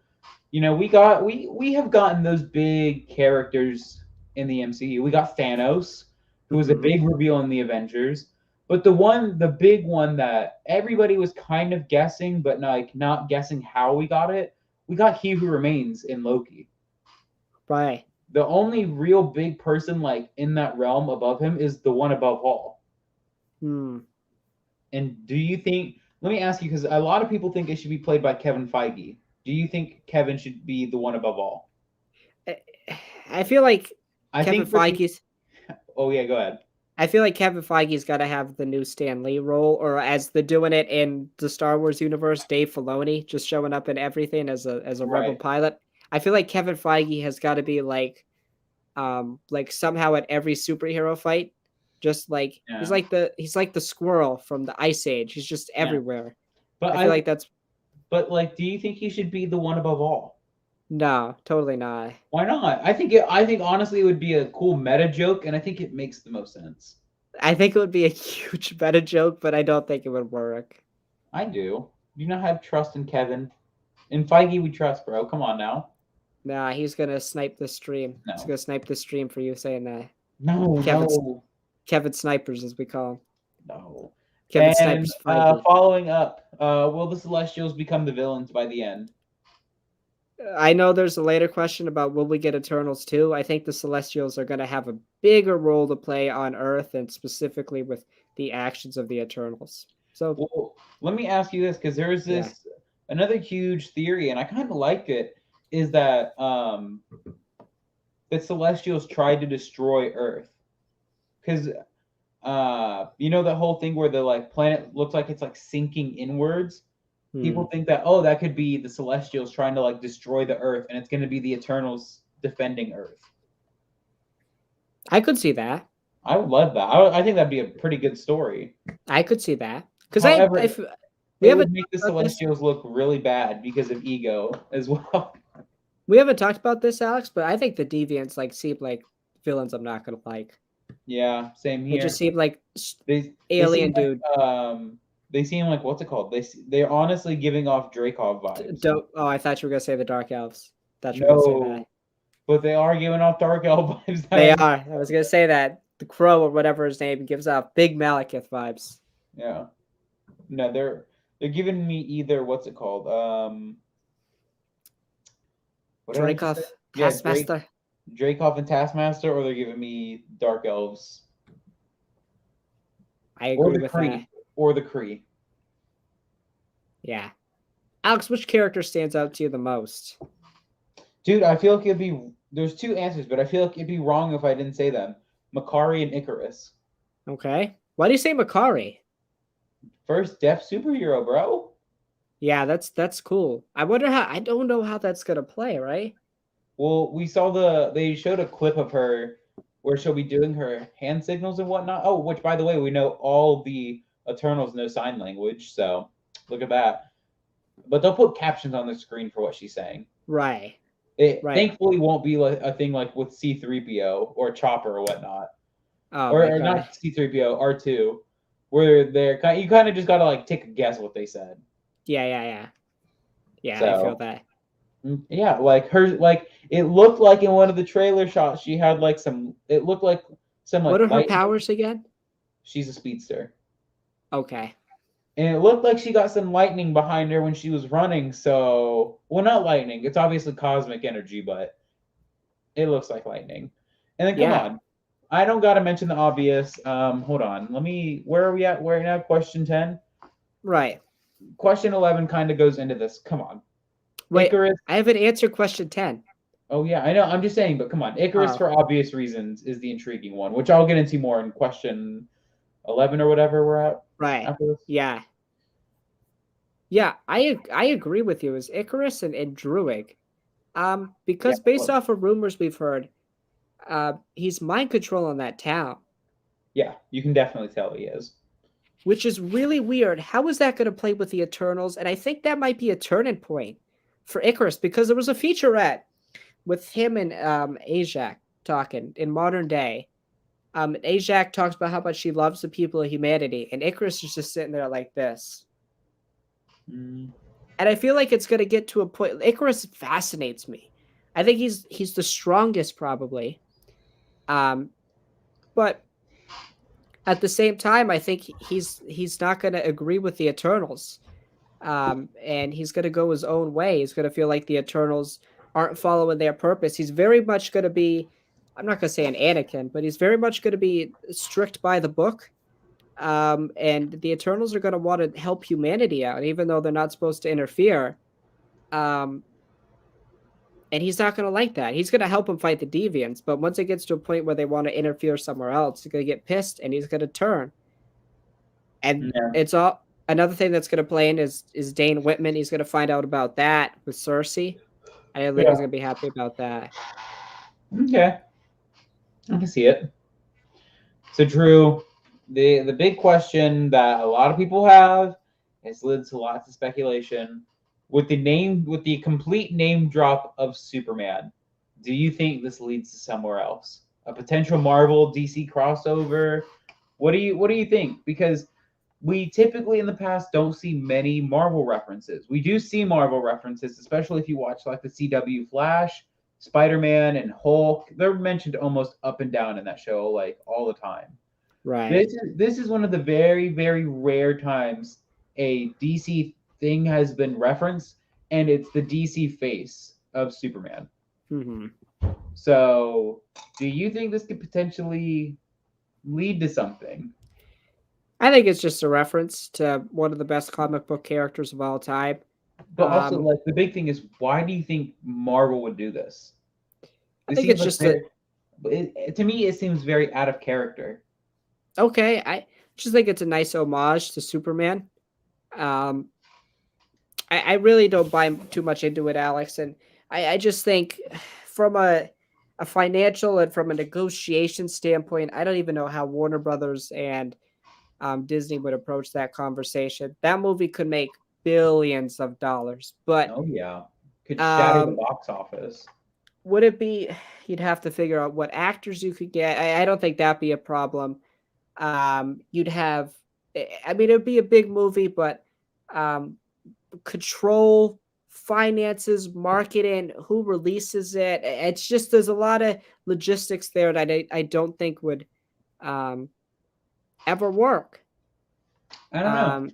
you know, we have gotten those big characters in the MCU. We got Thanos, who was a big reveal in the Avengers, but the big one that everybody was kind of guessing, but not guessing how we got it. We got He Who Remains in Loki. Right. The only real big person like in that realm above him is the one above all. And do you think? Let me ask you, because a lot of people think it should be played by Kevin Feige. Do you think Kevin should be the one above all? I feel like I Kevin think for the Feige's. oh yeah, go ahead. I feel like Kevin Feige's got to have the new Stan Lee role, or as they're doing it in the Star Wars universe, Dave Filoni just showing up in everything as a rebel Right. pilot. I feel like Kevin Feige has got to be like somehow at every superhero fight, just like he's Yeah. like the squirrel from the Ice Age. He's just Yeah. everywhere. But I feel I like that's but like, do you think he should be the one above all? no, totally not. Why not? I think honestly it would be a cool meta joke, and I think it makes the most sense. I think it would be a huge meta joke, but I don't think it would work. I do. Do you not have trust in Kevin? In Feige we trust, bro. Come on now. Nah, he's gonna snipe the stream. He's No. gonna snipe the stream for you saying that. No, Kevin no, Kevin Snipers, as we call him. no. Kevin And Snipers Feige. following up, will the Celestials become the villains by the end? I know there's a later question about will we get Eternals too. I think the Celestials are going to have a bigger role to play on Earth and specifically with the actions of the Eternals. So, Well, let me ask you this because there is yeah. this another huge theory, and I kind of like it, is that the Celestials tried to destroy Earth because you know the whole thing where the like planet looks like it's like sinking inwards. People think that that could be the Celestials trying to like destroy the Earth, and it's going to be the Eternals defending Earth. I could see that. I would love that. I think that'd be a pretty good story. I could see that. Because However, we it would haven't make the talked about this. Celestials look really bad because of ego as well. We haven't talked about this, Alex, but I think the Deviants like seem like villains I'm not going to like. Yeah, same They here. just seem like They alien seem dude. they seem like what's it called? They're honestly giving off Dracov vibes. Oh, I thought you were going to say the Dark Elves. Thought you were going to say that. But they are giving off Dark Elf vibes. They are. I was going to say that. The Crow or whatever his name gives off big Malekith vibes. Yeah. No, they're giving me either what's it called? Dracov, Taskmaster. Dracov and Taskmaster, or they're giving me Dark Elves. I agree with that. Or the Kree. Yeah. Alex, which character stands out to you the most? Dude, I feel like there's two answers, but I feel like it'd be wrong if I didn't say them. Makari and Icarus. Okay. Why do you say Makari? First deaf superhero, bro. Yeah, that's cool. I don't know how that's gonna play, right? Well, they showed a clip of her where she'll be doing her hand signals and whatnot. Oh, which by the way, we know all the Eternals know sign language, so look at that. But they'll put captions on the screen for what she's saying. Right. It Right. thankfully won't be like a thing like with C-3PO or Chopper or whatnot. Oh, or not C-3PO, R2, where you kind of just gotta like take a guess what they said. Yeah, So, I feel that. Yeah, like it looked like in one of the trailer shots she had like it looked like some like What are her lightning. powers again? She's a speedster. Okay. And it looked like she got some lightning behind her when she was running, so well not lightning, it's obviously cosmic energy, but it looks like lightning. And then come on. I don't gotta mention the obvious. Hold on. Where are we at? We're now question 10. Right. Question 11 kind of goes into this. Come on. Wait, Icarus. I haven't answered question 10. Oh yeah, I know. I'm just saying, but come on. Icarus for obvious reasons is the intriguing one, which I'll get into more in question 11 or whatever we're at. Right. Yeah. Yeah, I agree with you. Is Icarus and Druig. Because based off of rumors we've heard, he's mind controlling that town. Yeah, you can definitely tell he is. Which is really weird. How is that going to play with the Eternals? And I think that might be a turning point for Icarus, because there was a featurette with him and Ajak talking in modern day. Ajak talks about how much she loves the people of humanity, and Icarus is just sitting there like this. And I feel like it's going to get to a point. Icarus fascinates me. I think he's the strongest probably. But at the same time, I think he's not going to agree with the Eternals. And he's going to go his own way. He's going to feel like the Eternals aren't following their purpose. He's very much going to be, I'm not going to say an Anakin, but he's very much going to be strict by the book. And the Eternals are going to want to help humanity out, even though they're not supposed to interfere. And he's not going to like that. He's going to help him fight the deviants, but once it gets to a point where they want to interfere somewhere else, he's going to get pissed and he's going to turn. And Yeah. it's all another thing that's going to play in is Dane Whitman. He's going to find out about that with Cersei. I don't think he's going to be happy about that. Okay. I can see it. So Drew, the big question that a lot of people have, has led to lots of speculation. With the complete name drop of Superman, do you think this leads to somewhere else? A potential Marvel DC crossover? What do you think? Because we typically in the past don't see many Marvel references. We do see Marvel references, especially if you watch like the CW Flash, Spider-Man, and Hulk. They're mentioned almost up and down in that show, like all the time. Right. This is one of the very, very rare times a DC thing has been referenced, and it's the DC face of Superman. Mm-hmm. So, do you think this could potentially lead to something? I think it's just a reference to one of the best comic book characters of all time. But also, like the big thing is, why do you think Marvel would do this? I think it's just to me, it seems very out of character. Okay. I just think it's a nice homage to Superman. I really don't buy too much into it, Alex, and I just think from a financial and from a negotiation standpoint, I don't even know how Warner Brothers and Disney would approach that conversation. That movie could make billions of dollars, but Oh yeah, could shatter the box office. Would it be? You'd have to figure out what actors you could get. I don't think that'd be a problem. You'd have, I mean, it'd be a big movie, but control, finances, marketing, who releases it. It's just there's a lot of logistics there that I don't think would ever work. I don't know.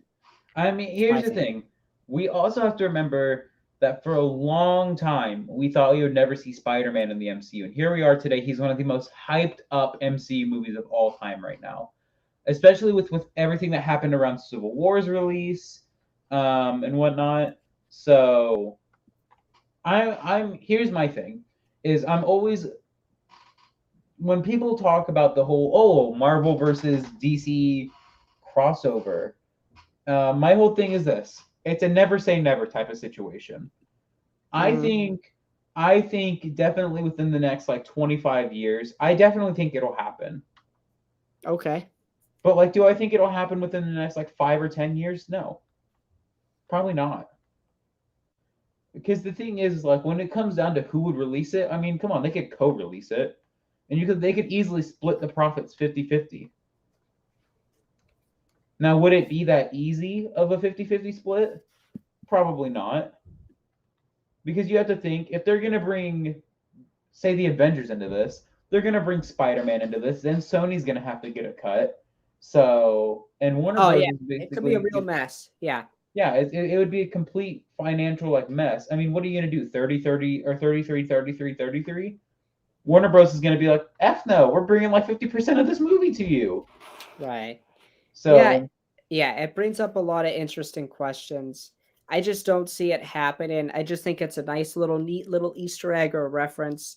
I mean, here's the thing. We also have to remember that for a long time, we thought we would never see Spider-Man in the MCU. And here we are today. He's one of the most hyped up MCU movies of all time right now, especially with everything that happened around Civil War's release and whatnot. So I'm here's my thing is I'm always when people talk about the whole Marvel versus DC crossover, my whole thing is this: it's a never say never type of situation. Mm-hmm. I think definitely within the next like 25 years, I definitely think it'll happen. Okay. But like, do I think it'll happen within the next like 5 or 10 years? No, probably not. Because the thing is, like, when it comes down to who would release it, I mean, come on, they could co-release it, and they could easily split the profits 50-50. Now, would it be that easy of a 50-50 split? Probably not. Because you have to think, if they're going to bring, say, the Avengers into this, they're going to bring Spider-Man into this, then Sony's going to have to get a cut. So, and Warner Bros. Yeah, it could be a real mess. Yeah. Yeah, it would be a complete financial like mess. I mean, what are you going to do? 30-30 or 33-33-33? Warner Bros. Is going to be like, F no, we're bringing like 50% of this movie to you. Right. So yeah, it brings up a lot of interesting questions. I just don't see it happening. I just think it's a nice little neat little Easter egg or reference.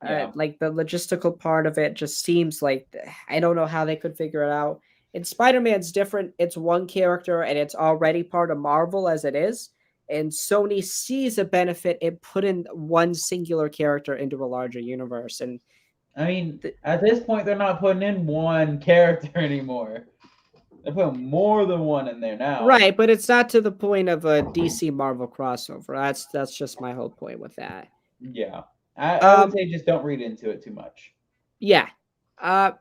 yeah. Like the logistical part of it just seems like I don't know how they could figure it out. And Spider-Man's different. It's one character and it's already part of Marvel as it is. And Sony sees a benefit in putting one singular character into a larger universe. And I mean, at this point, they're not putting in one character anymore. They're putting more than one in there now. Right, but it's not to the point of a DC Marvel crossover. That's just my whole point with that. Yeah. I would say just don't read into it too much. Yeah.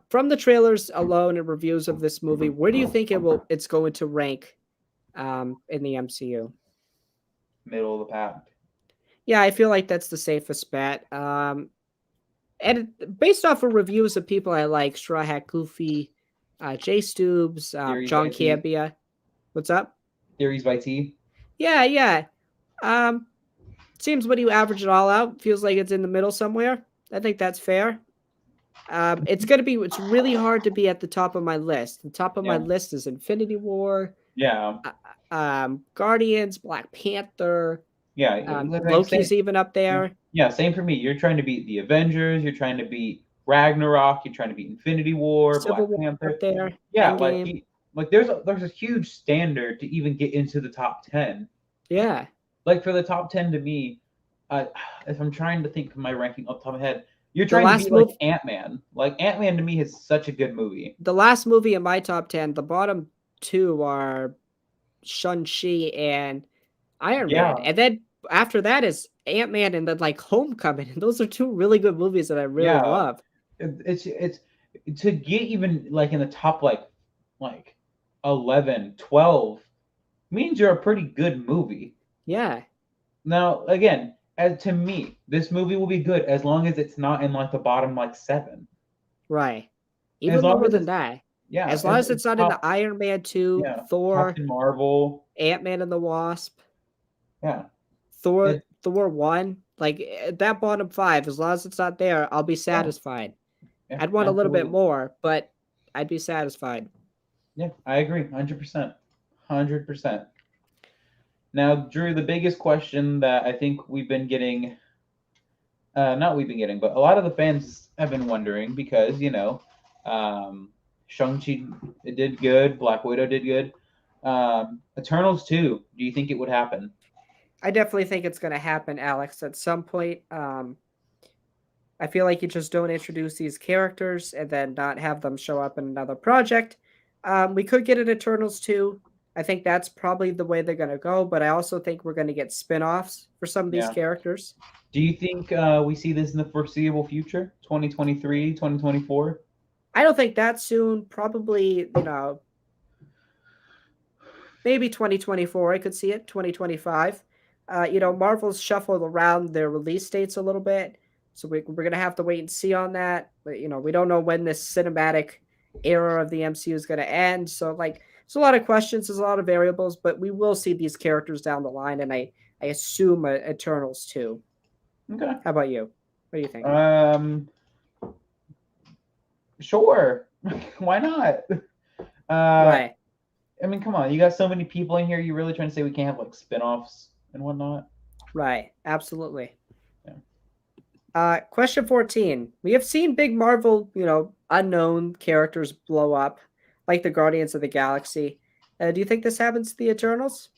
From the trailers alone and reviews of this movie, where do you think it's going to rank in the MCU? Middle of the pack. Yeah, I feel like that's the safest bet. And based off of reviews of people I like, Straw Hat Goofy, Jay Stoops, John Cambia. What's up? Theories by T. Yeah. Seems when you average it all out, feels like it's in the middle somewhere. I think that's fair. It's really hard to be at the top of my list. The top of my list is Infinity War. Yeah. Guardians, Black Panther. Yeah, like Loki's even up there. yeah, same for me. You're trying to beat the Avengers. You're trying to beat Ragnarok. You're trying to beat Infinity War, Civil Black War up Panther. there. Yeah, Endgame. like there's a huge standard to even get into the top 10. Yeah. Like for the top 10 to me, uh, if I'm trying to think of my ranking off the top of my head, you're The trying to last beat like movie. Ant-Man. Like Ant-Man to me is such a good movie. The last movie in my top 10. The bottom two are Shang-Chi and Iron Man, Yeah, and then after that is Ant-Man and then like Homecoming. And those are two really good movies that I really yeah. love. It's to get even like in the top like 11, 12 means you're a pretty good movie. Yeah. Now, again, as to me, this movie will be good as long as it's not in like the bottom like 7. Right. As Even long lower as than it's that. yeah, As long as it's it's not in the top Iron Man 2, yeah, Thor, Captain Marvel. Ant-Man and the Wasp, Yeah. Thor 1, like that bottom 5, as long as it's not there, I'll be Yeah, satisfied. yeah, I'd want a little bit absolutely. more, but I'd be satisfied. Yeah, I agree, 100%. 100%. Now, Drew, the biggest question that I think we've been getting, not we've been getting, but a lot of the fans have been wondering because, Shang-Chi it did good, Black Widow did good. Eternals 2, do you think it would happen? I definitely think it's going to happen, Alex, at some point. I feel like you just don't introduce these characters and then not have them show up in another project. We could get an Eternals 2. I think that's probably the way they're going to go, but I also think we're going to get spin offs for some of these Yeah. characters. Do you think we see this in the foreseeable future, 2023, 2024? I don't think that soon. Probably, maybe 2024. I could see it. 2025. Marvel's shuffled around their release dates a little bit, so we're gonna have to wait and see on that. But we don't know when this cinematic era of the MCU is gonna end. So like, there's a lot of questions. There's a lot of variables, but we will see these characters down the line, and I assume Eternals too. Okay. How about you? What do you think? Sure. Why not? Right. I mean, come on. You got so many people in here. You really trying to say we can't have like spin-offs and whatnot? Right. Absolutely. Yeah. Question 14. We have seen big Marvel, unknown characters blow up, like the Guardians of the Galaxy. Do you think this happens to the Eternals?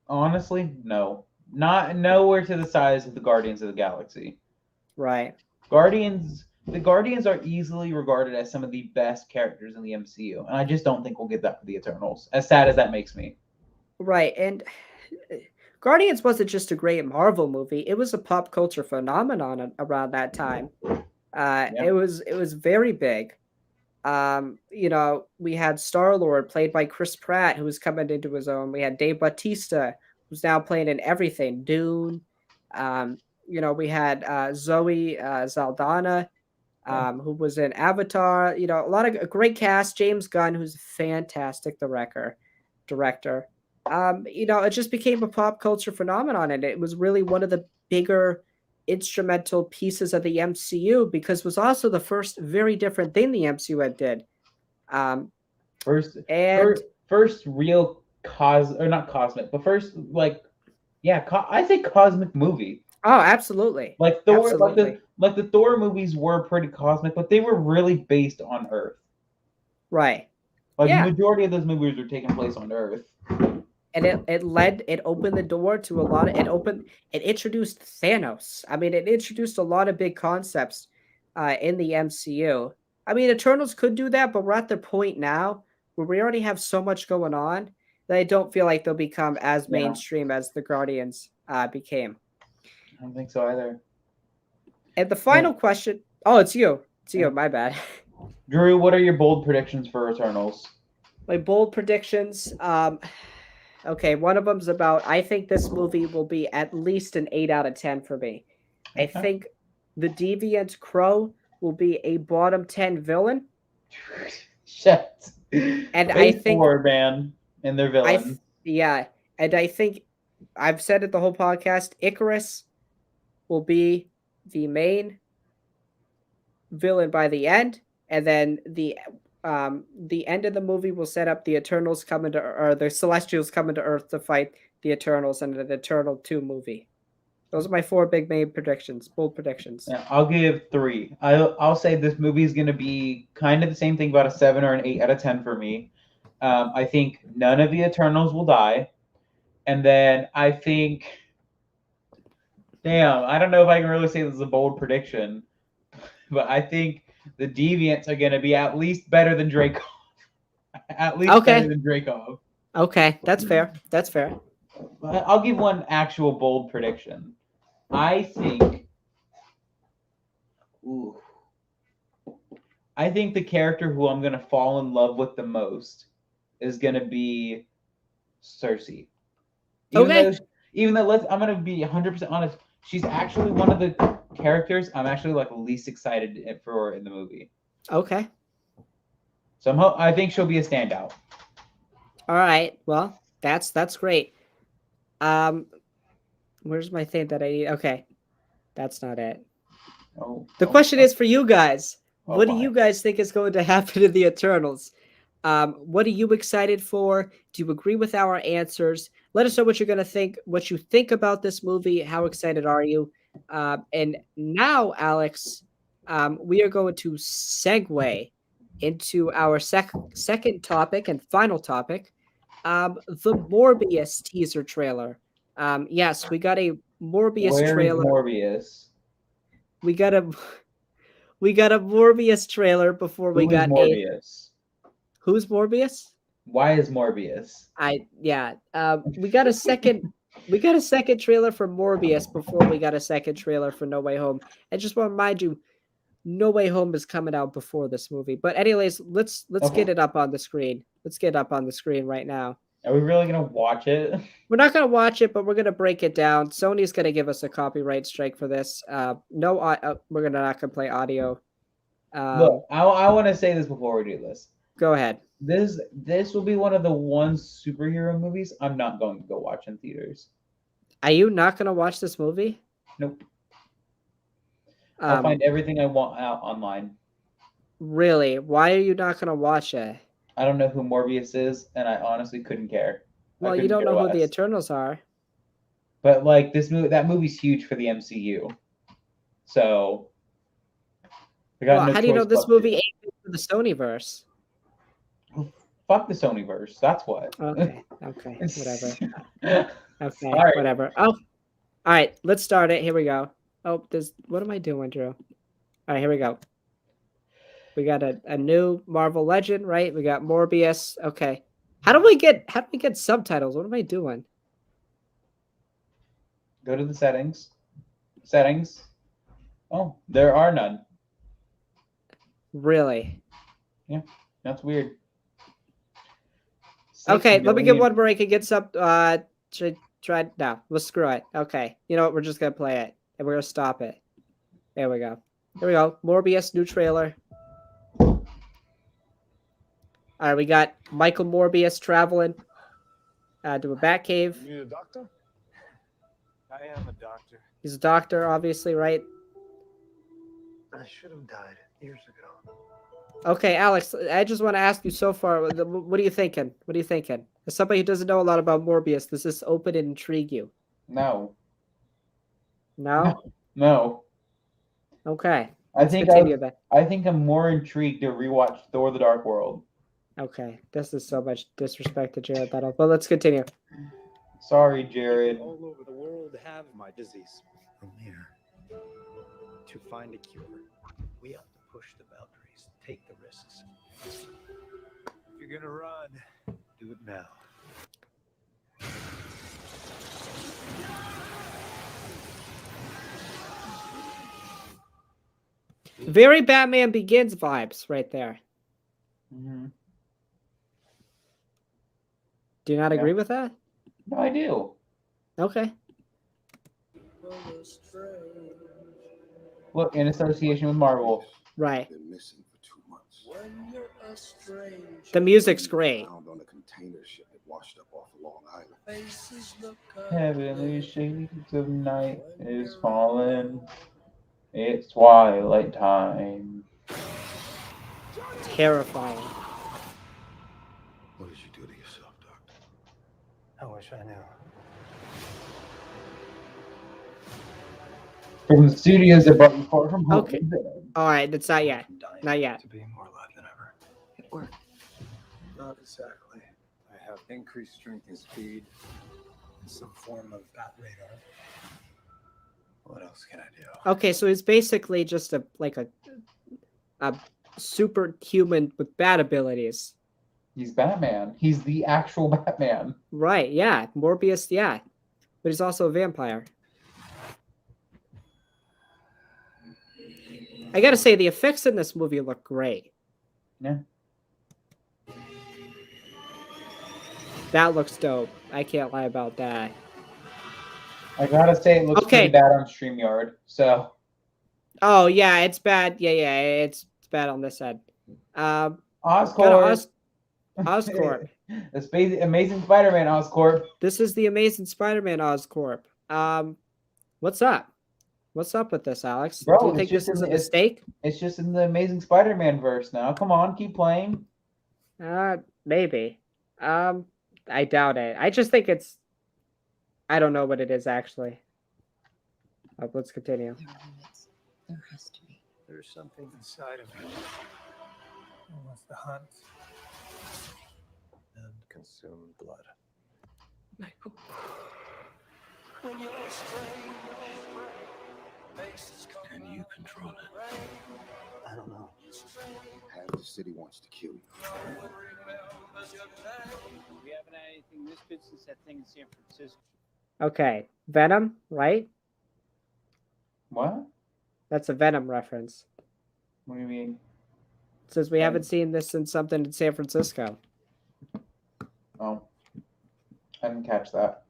Honestly, no. Not nowhere to the size of the Guardians of the Galaxy. Right. The Guardians are easily regarded as some of the best characters in the MCU, and I just don't think we'll get that for the Eternals. As sad as that makes me. Right. And Guardians wasn't just a great Marvel movie; it was a pop culture phenomenon around that time. It was very big. We had Star Lord played by Chris Pratt, who was coming into his own. We had Dave Bautista, who's now playing in everything. Dune. We had Zoe Saldana, who was in Avatar. A lot of a great cast. James Gunn, who's a fantastic director. It just became a pop culture phenomenon, and it was really one of the bigger instrumental pieces of the MCU because it was also the first very different thing the MCU had did. First And first real or not cosmic, but first I say cosmic movie. oh, absolutely. Like Thor, Absolutely. like the Thor movies were pretty cosmic, but they were really based on Earth. Right. Like Yeah. majority of those movies were taking place on Earth. And it opened the door to a lot of it introduced Thanos. I mean, it introduced a lot of big concepts in the MCU. I mean, Eternals could do that, but we're at the point now where we already have so much going on that I don't feel like they'll become as mainstream as the Guardians became. I don't think so either. And the final question, oh, it's you. It's you, my bad. Drew, what are your bold predictions for Eternals? My bold predictions, okay, one of them's about I think this movie will be at least an 8 out of 10 for me. Okay. I think the Deviant Crow will be a bottom 10 villain. Shit. And I think man and their villain. And I think I've said it the whole podcast, Icarus will be the main villain by the end, and then the end of the movie will set up the Eternals coming to or the Celestials coming to Earth to fight the Eternals and an Eternal 2 movie. Those are my 4 big main predictions, bold predictions. Yeah, I'll give 3. I'll say this movie is going to be kind of the same thing, about a 7 or an 8 out of 10 for me. I think none of the Eternals will die. And then I think, damn, I don't know if I can really say this is a bold prediction, but I think the Deviants are going to be at least better than Dracov. At least better than Dracov. Okay, that's fair. That's fair. I'll give one actual bold prediction. I think the character who I'm gonna fall in love with the most is gonna be Cersei. Even though I'm gonna be 100% honest, she's actually one of the characters I'm actually like least excited for in the movie. Okay. So I think she'll be a standout. All right. Well, that's great. Where's my thing that I need? Okay, that's not it. The question is for you guys. What do you guys think is going to happen to the Eternals? What are you excited for? Do you agree with our answers? Let us know what you're going to think, what you think about this movie. How excited are you? And now, Alex, we are going to segue into our second topic and final topic, the Morbius teaser trailer. Yes, we got a Morbius trailer. Morbius? We got a Morbius trailer before we got Morbius? Who's Morbius? Why is Morbius? We got a second trailer for Morbius before we got a second trailer for No Way Home. And just want to remind you, No Way Home is coming out before this movie. But anyways, let's get it up on the screen. Let's get it up on the screen right now. Are we really gonna watch it? We're not gonna watch it, but we're gonna break it down. Sony's gonna give us a copyright strike for this. We're not gonna play audio. Look, I want to say this before we do this. Go ahead. This will be one of the one superhero movies I'm not going to go watch in theaters. Are you not gonna watch this movie? Nope. I'll find everything I want out online. Really? Why are you not gonna watch it? I don't know who Morbius is, and I honestly couldn't care. Well, you don't know who the Eternals are. But like that movie's huge for the MCU. So how do you know this movie ain't for the Sonyverse? Fuck the Sonyverse. That's what. Okay. Whatever. Okay. Whatever. Oh, all right. Let's start it. Here we go. Oh, what am I doing, Drew? All right, here we go. We got a new Marvel Legend, right? We got Morbius. Okay. How do we get subtitles? What am I doing? Go to the settings. Settings. Oh, there are none. Really? Yeah, that's weird. Okay, let me get one break and get sub. Try no. Let's screw it. Okay, you know what? We're just gonna play it and we're gonna stop it. There we go. Here we go. Morbius new trailer. All right, we got Michael Morbius traveling to a Batcave. You a doctor? I am a doctor. He's a doctor, obviously, right? I should have died years ago. Okay, Alex, I just want to ask you so far, what are you thinking? What are you thinking? As somebody who doesn't know a lot about Morbius, does this open and intrigue you? No. No? No. Okay. I think I'm more intrigued to rewatch Thor: The Dark World. Okay. This is so much disrespect to Jared Battle, but let's continue. Sorry, Jared. All over the world have my disease. I'm here to find a cure. We have to push the boundaries, take the risks. If you're gonna run, do it now. Very Batman Begins vibes right there. Mm-hmm. Do you not agree with that? No, I do. Okay. Look, in association with Marvel. Right. Been missing for 2 months. The music's great. Found on a container ship that washed up off of Long Island. Heavenly shades of night is falling. It's twilight time. Terrifying. What did you do to yourself, Doctor? I wish I knew. From the studios that brought you Far From Home. Okay. All right, it's not yet. From dying Not yet. To being more alive than ever. It worked. Not exactly. I have increased strength and speed, and some form of bat radar. What else can I do? Okay, so he's basically just a superhuman with bad abilities. He's Batman. He's the actual Batman. Right, yeah. Morbius, yeah. But he's also a vampire. I gotta say, the effects in this movie look great. Yeah. That looks dope. I can't lie about that. I gotta say, it looks Okay. pretty bad on StreamYard. So Oh, yeah, it's bad. Yeah, it's bad on this end. Kinda Oscorp. Oscorp. The Amazing Spider-Man Oscorp. This is the Amazing Spider-Man Oscorp. What's up? What's up with this, Alex? Bro, Do you it's think just this is a in the- mistake? It's just in the Amazing Spider-Man verse now. Come on, keep playing. Maybe. I doubt it. I just think I don't know what it is actually. Let's continue. There are limits. There has to be. There's something inside of me. Who wants to hunt and consume blood? Michael. Can you control it? I don't know. Half the city wants to kill you. We haven't had anything this good since that thing in San Francisco. Okay. Venom, right? What? That's a Venom reference. What do you mean? It says we haven't seen this since something in San Francisco. Oh, I didn't catch that.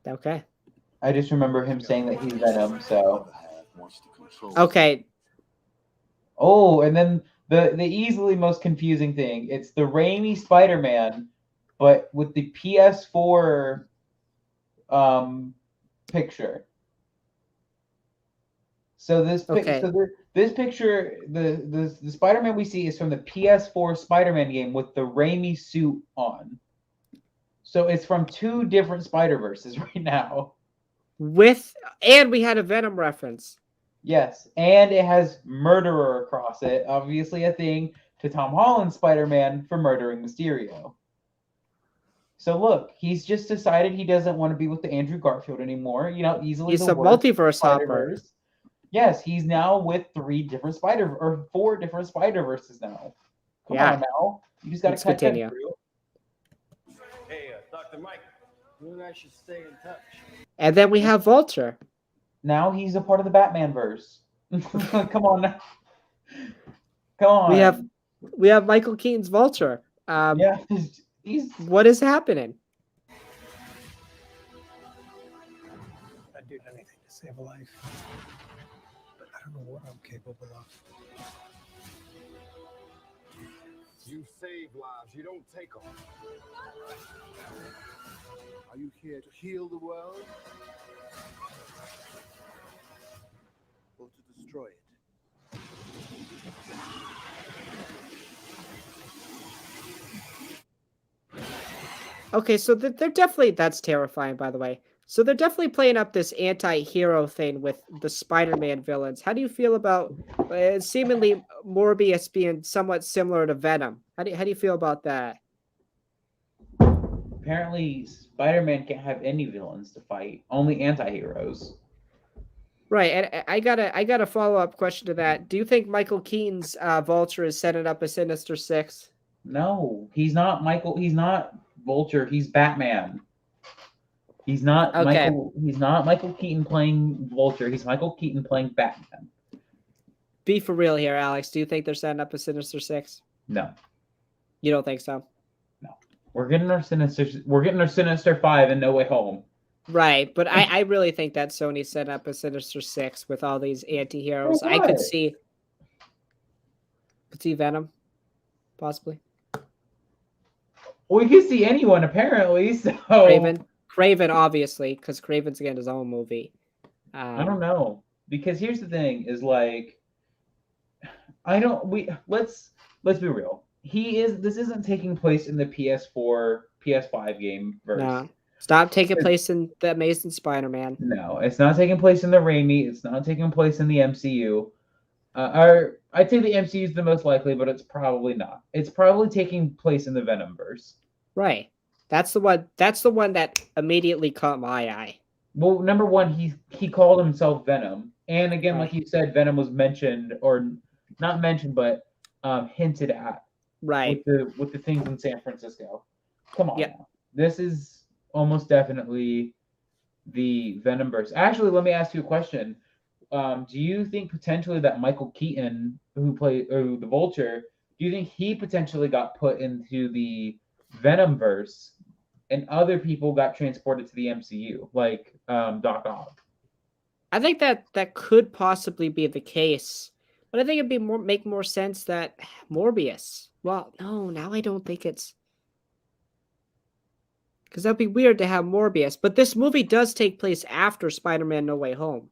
Okay. I just remember him saying that he's Venom. So. The other half wants to control Okay. Oh, and then the easily most confusing thing, it's the Raimi Spider-Man, but with the PS4 picture. So this Okay. this picture, the Spider-Man we see is from the PS4 Spider-Man game with the Raimi suit on. So it's from two different Spider-Verses right now. And we had a Venom reference. Yes, and it has murderer across it. Obviously, a thing to Tom Holland's Spider-Man for murdering Mysterio. So look, he's just decided he doesn't want to be with the Andrew Garfield anymore. You know, easily He's the a worst multiverse hopper. Spider-Verse. Yes, he's now with four different Spider-Verses now. Come Yeah. on now, you just got to Let's cut that continue. through. Hey, Dr. Mike. You and I should stay in touch. And then we have Vulture. Now he's a part of the Batman verse. Come on now. Come on. We have Michael Keaton's Vulture. Yeah, he's What is happening? I'd do anything to save a life. But I don't know what I'm capable of. You save lives, you don't take them. Are you here to heal the world? Or to destroy it? Okay, so they're definitely, that's terrifying, by the way. So they're definitely playing up this anti-hero thing with the Spider-Man villains. How do you feel about seemingly Morbius being somewhat similar to Venom? How do you feel about that? apparently Spider-Man can't have any villains to fight, only anti-heroes. Right, and I got a follow-up question to that. Do you think Michael Keaton's Vulture is setting up a Sinister Six? No, he's not Michael. He's not Vulture. He's Batman. He's not Okay. Michael. He's not Michael Keaton playing Vulture. He's Michael Keaton playing Batman. Be for real here, Alex. Do you think they're setting up a Sinister Six? No, You don't think so? we're getting our Sinister. We're getting our Sinister Five in No Way Home. Right, but I really think that Sony set up a Sinister Six with all these anti-heroes. Oh, I could what? see Venom, possibly. We can see anyone apparently. So Craven, obviously, because Craven's getting his own movie. I don't know, because here's the thing: is like, I don't. Let's be real. This isn't taking place in the PS4, PS5 game verse. No. Stop taking place in the Amazing Spider-Man. No, it's not taking place in the Raimi. It's not taking place in the MCU. Or I'd say the MCU is the most likely, but it's probably not. It's probably taking place in the Venomverse. Right. That's the one. That's the one that immediately caught my eye. Well, number one, he called himself Venom, and again, like Right. you said, Venom was mentioned or not mentioned, but hinted at Right. with the things in San Francisco. Come on, Yeah. now. This is almost definitely the Venomverse. Actually, let me ask you a question. Do you think potentially that Michael Keaton, who played the Vulture, do you think he potentially got put into the Venomverse, and other people got transported to the MCU, like Doc Ock? I think that could possibly be the case, but I think it'd be make more sense that Morbius. Well, no, now I don't think it's because that'd be weird to have Morbius. But this movie does take place after Spider-Man: No Way Home.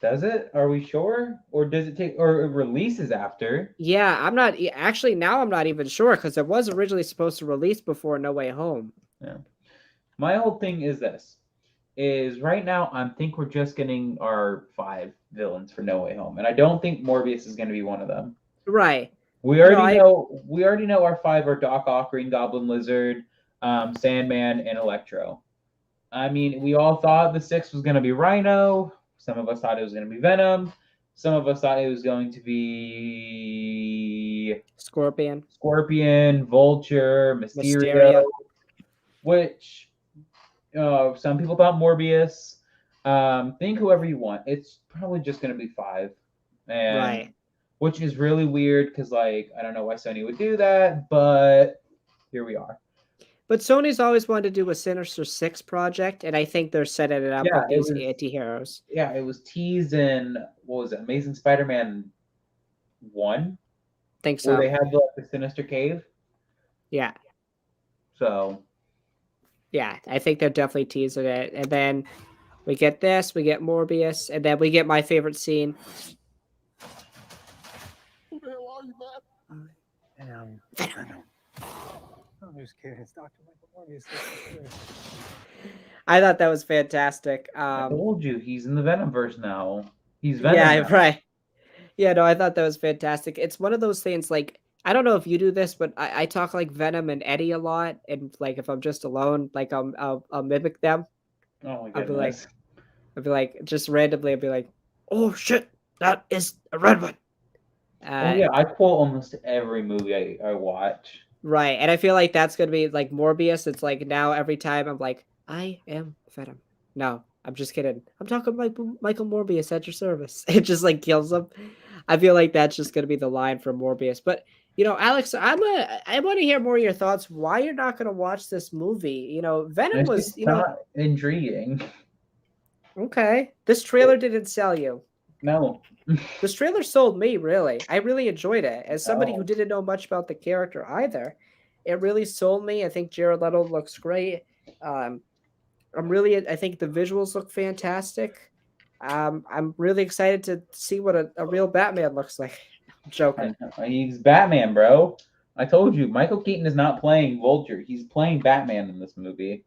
Does it? Are we sure? Or does it take? Or it releases after? Yeah, I'm not actually now. I'm not even sure because it was originally supposed to release before No Way Home. Yeah. My whole thing is this: is right now I think we're just getting our 5 villains for No Way Home, and I don't think Morbius is going to be one of them. Right. We already know our 5 are Doc Ock, Green Goblin, Lizard, Sandman, and Electro. I mean, we all thought the 6th was going to be Rhino. Some of us thought it was going to be Venom. Some of us thought it was going to be Scorpion, Vulture, Mysterio. Which some people thought Morbius. Think whoever you want. It's probably just going to be 5. And right. which is really weird because, like, I don't know why Sony would do that, but here we are. But Sony's always wanted to do a Sinister Six project, and I think they're setting it up Yeah, with these anti-heroes. Yeah, it was teased in, what was it, Amazing Spider-Man 1? Think so. Where they had the Sinister Cave. Yeah. So. Yeah, I think they're definitely teasing it. And then we get this, we get Morbius, and then we get my favorite scene. Venom. I'm just kidding. It's Dr. Michael Morbius. I thought that was fantastic. I told you, he's in the Venomverse now. He's Venom Yeah, now. right. Yeah, no, I thought that was fantastic. It's one of those things, like, I don't know if you do this, but I talk like Venom and Eddie a lot, and like if I'm just alone, like I'll mimic them. Oh my I'll goodness. be like just randomly, I'll be like, "Oh shit, that is a red one." Oh yeah, I quote almost every movie I watch. Right, and I feel like that's gonna be like Morbius. It's like now every time I'm like, "I am Venom." No, I'm just kidding. I'm talking like Michael Morbius at your service. It just like kills him. I feel like that's just gonna be the line from Morbius. But you know, Alex, I want to hear more of your thoughts. Why you're not gonna watch this movie? You know, Venom It's was just not intriguing. Okay. This trailer didn't sell you. No. This trailer sold me, really. I really enjoyed it. As somebody who No. didn't know much about the character either, it really sold me. I think Jared Leto looks great. I think the visuals look fantastic. I'm really excited to see what a real Batman looks like. I'm joking. He's Batman, bro. I told you, Michael Keaton is not playing Vulture. He's playing Batman in this movie.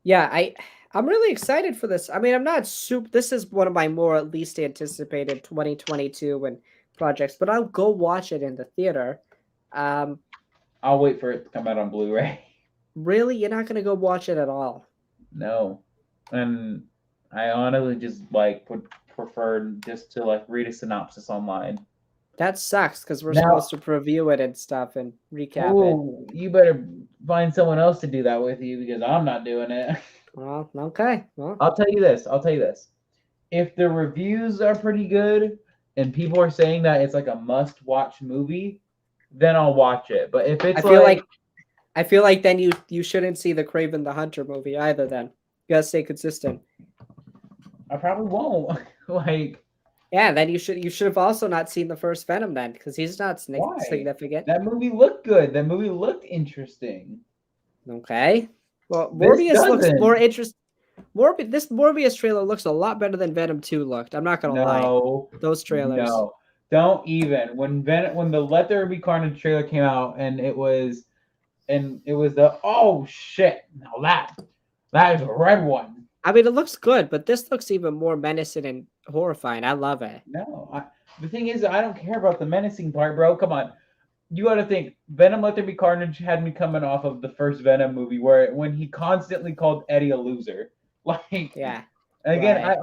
Yeah, I'm really excited for this. I mean, I'm not super. This is one of my more least anticipated 2022 projects, but I'll go watch it in the theater. I'll wait for it to come out on Blu-ray. Really, you're not gonna go watch it at all? No, and I honestly just would prefer just to read a synopsis online. That sucks because we're supposed to review it and stuff and recap it. You better find someone else to do that with you because I'm not doing it. Well, okay. Well, I'll tell you this. If the reviews are pretty good and people are saying that it's like a must-watch movie, then I'll watch it. But if it's I feel like then you shouldn't see the Kraven the Hunter movie either. Then you gotta stay consistent. I probably won't. Yeah, then you should have also not seen the first Venom then because he's not significant. That movie looked good. That movie looked interesting. Okay. Well, Morbius looks more interesting. This Morbius trailer looks a lot better than Venom 2 looked. I'm not gonna lie. Those trailers. No, don't even. When the Let There Be Carnage trailer came out and it was and it was the oh shit. Now that is a red one. I mean, it looks good, but this looks even more menacing and horrifying. I love it. No, the thing is, I don't care about the menacing part, bro. Come on, you got to think. Venom: Let There Be Carnage had me coming off of the first Venom movie, where when he constantly called Eddie a loser. Like, Yeah. and again, right.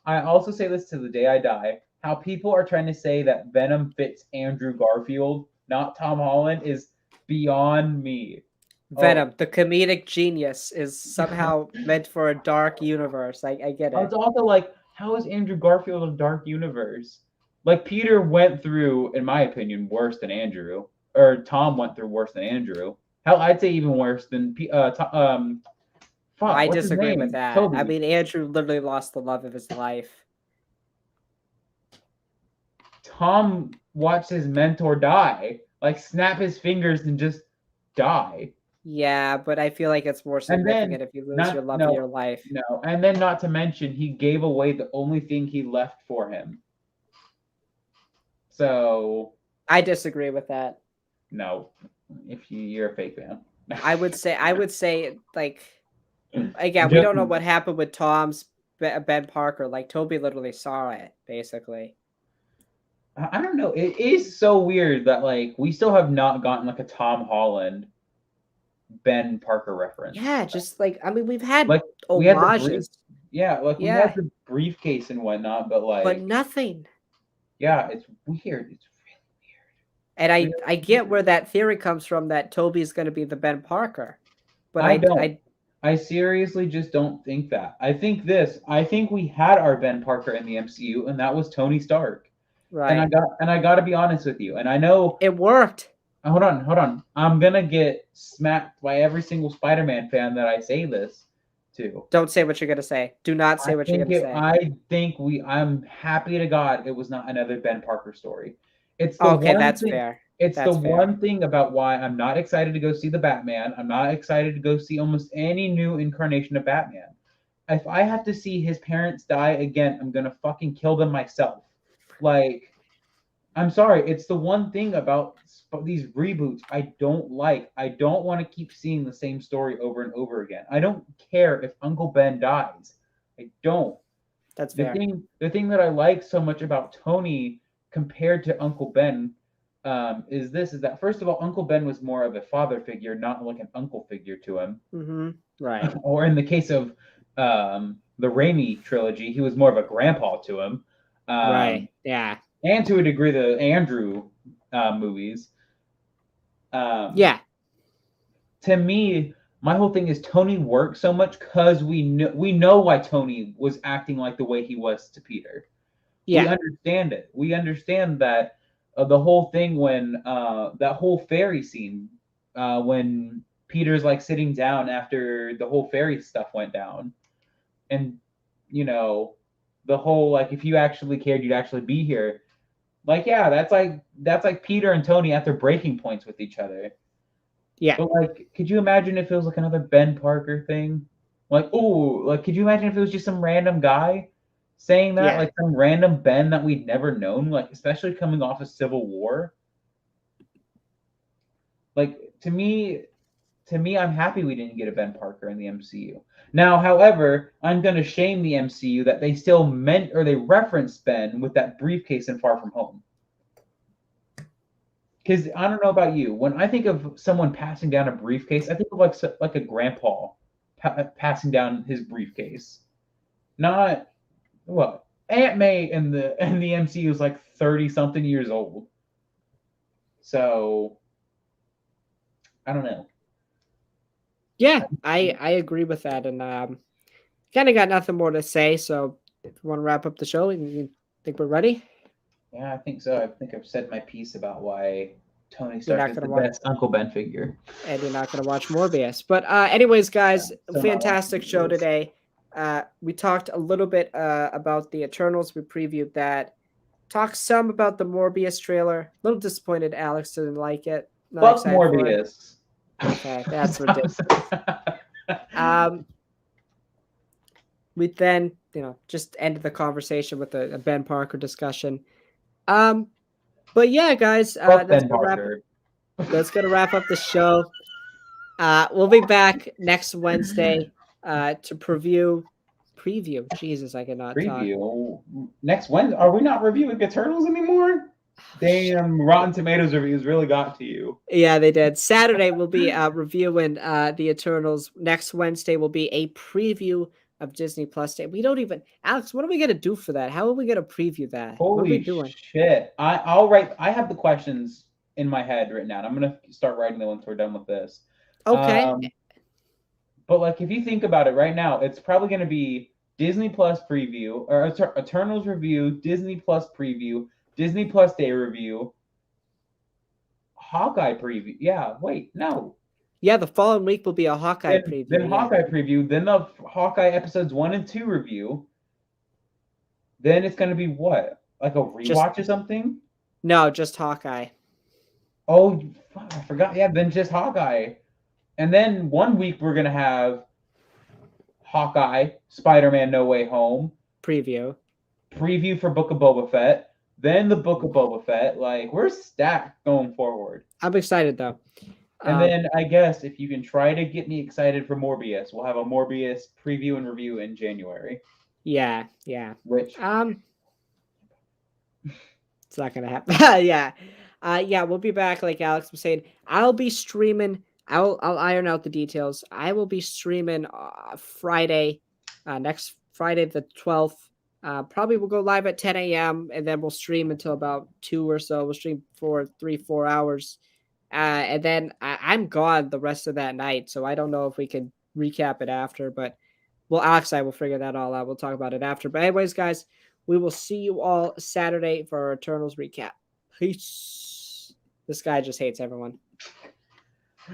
I also say this to the day I die. How people are trying to say that Venom fits Andrew Garfield, not Tom Holland, is beyond me. Venom, the comedic genius, is somehow meant for a dark universe. I get it. It's also like, how is Andrew Garfield a dark universe? Like Peter went through, in my opinion, worse than Andrew, or Tom went through worse than Andrew. Hell, I'd say even worse than I what's his disagree name? with that. Toby. I mean, Andrew literally lost the love of his life. Tom watched his mentor die, like snap his fingers and just die. Yeah, but I feel like it's more And then, significant if you lose your love of your life. No, and then not to mention, he gave away the only thing he left for him. So I disagree with that. no, if you're a fake fan. I would say like again, we don't know what happened with Tom's Ben Parker. Like Toby literally saw it basically. I don't know. It is so weird that like we still have not gotten like a Tom Holland Ben Parker reference. Yeah, just like I mean, we've had like homages. we had the briefcase and whatnot, but nothing. Yeah, it's weird. It's really weird. And I get where that theory comes from that Toby's going to be the Ben Parker, but I seriously just don't think that. I think we had our Ben Parker in the MCU, and that was Tony Stark. Right. And I got to be honest with you, and I know it worked. Hold on. I'm gonna get smacked by every single Spider-Man fan that I say this to. Don't say what you're gonna say. Do not say what you're gonna say. I'm happy to God it was not another Ben Parker story. It's the okay, one that's thing, fair. It's that's the fair. one thing about why I'm not excited to go see the Batman. I'm not excited to go see almost any new incarnation of Batman. If I have to see his parents die again, I'm gonna fucking kill them myself. Like, I'm sorry. It's the one thing about these reboots I don't like. I don't want to keep seeing the same story over and over again. I don't care if Uncle Ben dies. I don't. That's fair. The thing that I like so much about Tony compared to Uncle Ben is that first of all, Uncle Ben was more of a father figure, not like an uncle figure to him. Mm-hmm. Right. Or in the case of the Raimi trilogy, he was more of a grandpa to him. Right. Yeah. And to a degree, the Andrew movies. Yeah. To me, my whole thing is Tony works so much because we know why Tony was acting like the way he was to Peter. Yeah. We understand it. We understand that the whole thing when that whole fairy scene when Peter's like sitting down after the whole fairy stuff went down, and the whole like if you actually cared, you'd actually be here. Like, yeah, that's like Peter and Tony at their breaking points with each other. Yeah. But like, could you imagine if it was like another Ben Parker thing? Like, oh, like, could you imagine if it was just some random guy saying that, like some random Ben that we'd never known, like especially coming off of Civil War? Like to me, I'm happy we didn't get a Ben Parker in the MCU. Now, however, I'm going to shame the MCU that they still meant or they referenced Ben with that briefcase in Far From Home. Because I don't know about you, when I think of someone passing down a briefcase, I think of like a grandpa passing down his briefcase. Not what Aunt May in the MCU is like 30-something years old. So I don't know. Yeah, I agree with that, and kind of got nothing more to say. So, if you want to wrap up the show, you think we're ready? Yeah, I think so. I think I've said my piece about why Tony Stark is the best Uncle Ben figure. And you're not going to watch Morbius. But anyways, guys, fantastic show today. We talked a little bit about the Eternals. We previewed that. Talked some about the Morbius trailer. A little disappointed Alex didn't like it. Fuck Morbius. Okay, that's ridiculous. We then, just ended the conversation with a Ben Parker discussion. But yeah, guys, that's gonna wrap up the show. We'll be back next Wednesday to preview. Jesus, I cannot talk. Preview next Wednesday. Are we not reviewing Eternals anymore? Damn, Rotten Tomatoes reviews really got to you. Yeah, they did. Saturday we'll be reviewing the Eternals. Next Wednesday will be a preview of Disney Plus Day. We don't even, Alex. What are we gonna do for that? How are we gonna preview that? What are we Holy doing? shit! I'll write. I have the questions in my head written down. I'm gonna start writing them once we're done with this. Okay. But like, if you think about it right now, it's probably gonna be Disney Plus preview or Eternals review, Disney Plus preview, Disney Plus Day review, Hawkeye preview. Yeah, wait, no. Yeah, the following week will be a Hawkeye Then, preview. then yeah. Hawkeye preview, then the Hawkeye episodes 1 and 2 review. Then it's gonna be what? Like a rewatch or something? No, just Hawkeye. Oh, fuck, I forgot. Yeah, then just Hawkeye. And then 1 week we're gonna have Hawkeye, Spider-Man No Way Home, Preview. preview for Book of Boba Fett, then the Book of Boba Fett. Like, we're stacked going forward. I'm excited though. And then I guess if you can try to get me excited for Morbius, we'll have a Morbius preview and review in January. Yeah. Which it's not gonna happen. Yeah. We'll be back, like Alex was saying. I'll be streaming. I'll iron out the details. I will be streaming Friday, next Friday the 12th. Probably we'll go live at 10 a.m. and then we'll stream until about 2 or so. We'll stream for 3-4 hours. And then I'm gone the rest of that night. So I don't know if we can recap it after, but Alex and I will figure that all out. We'll talk about it after. But anyways, guys, we will see you all Saturday for our Eternals recap. Peace. This guy just hates everyone.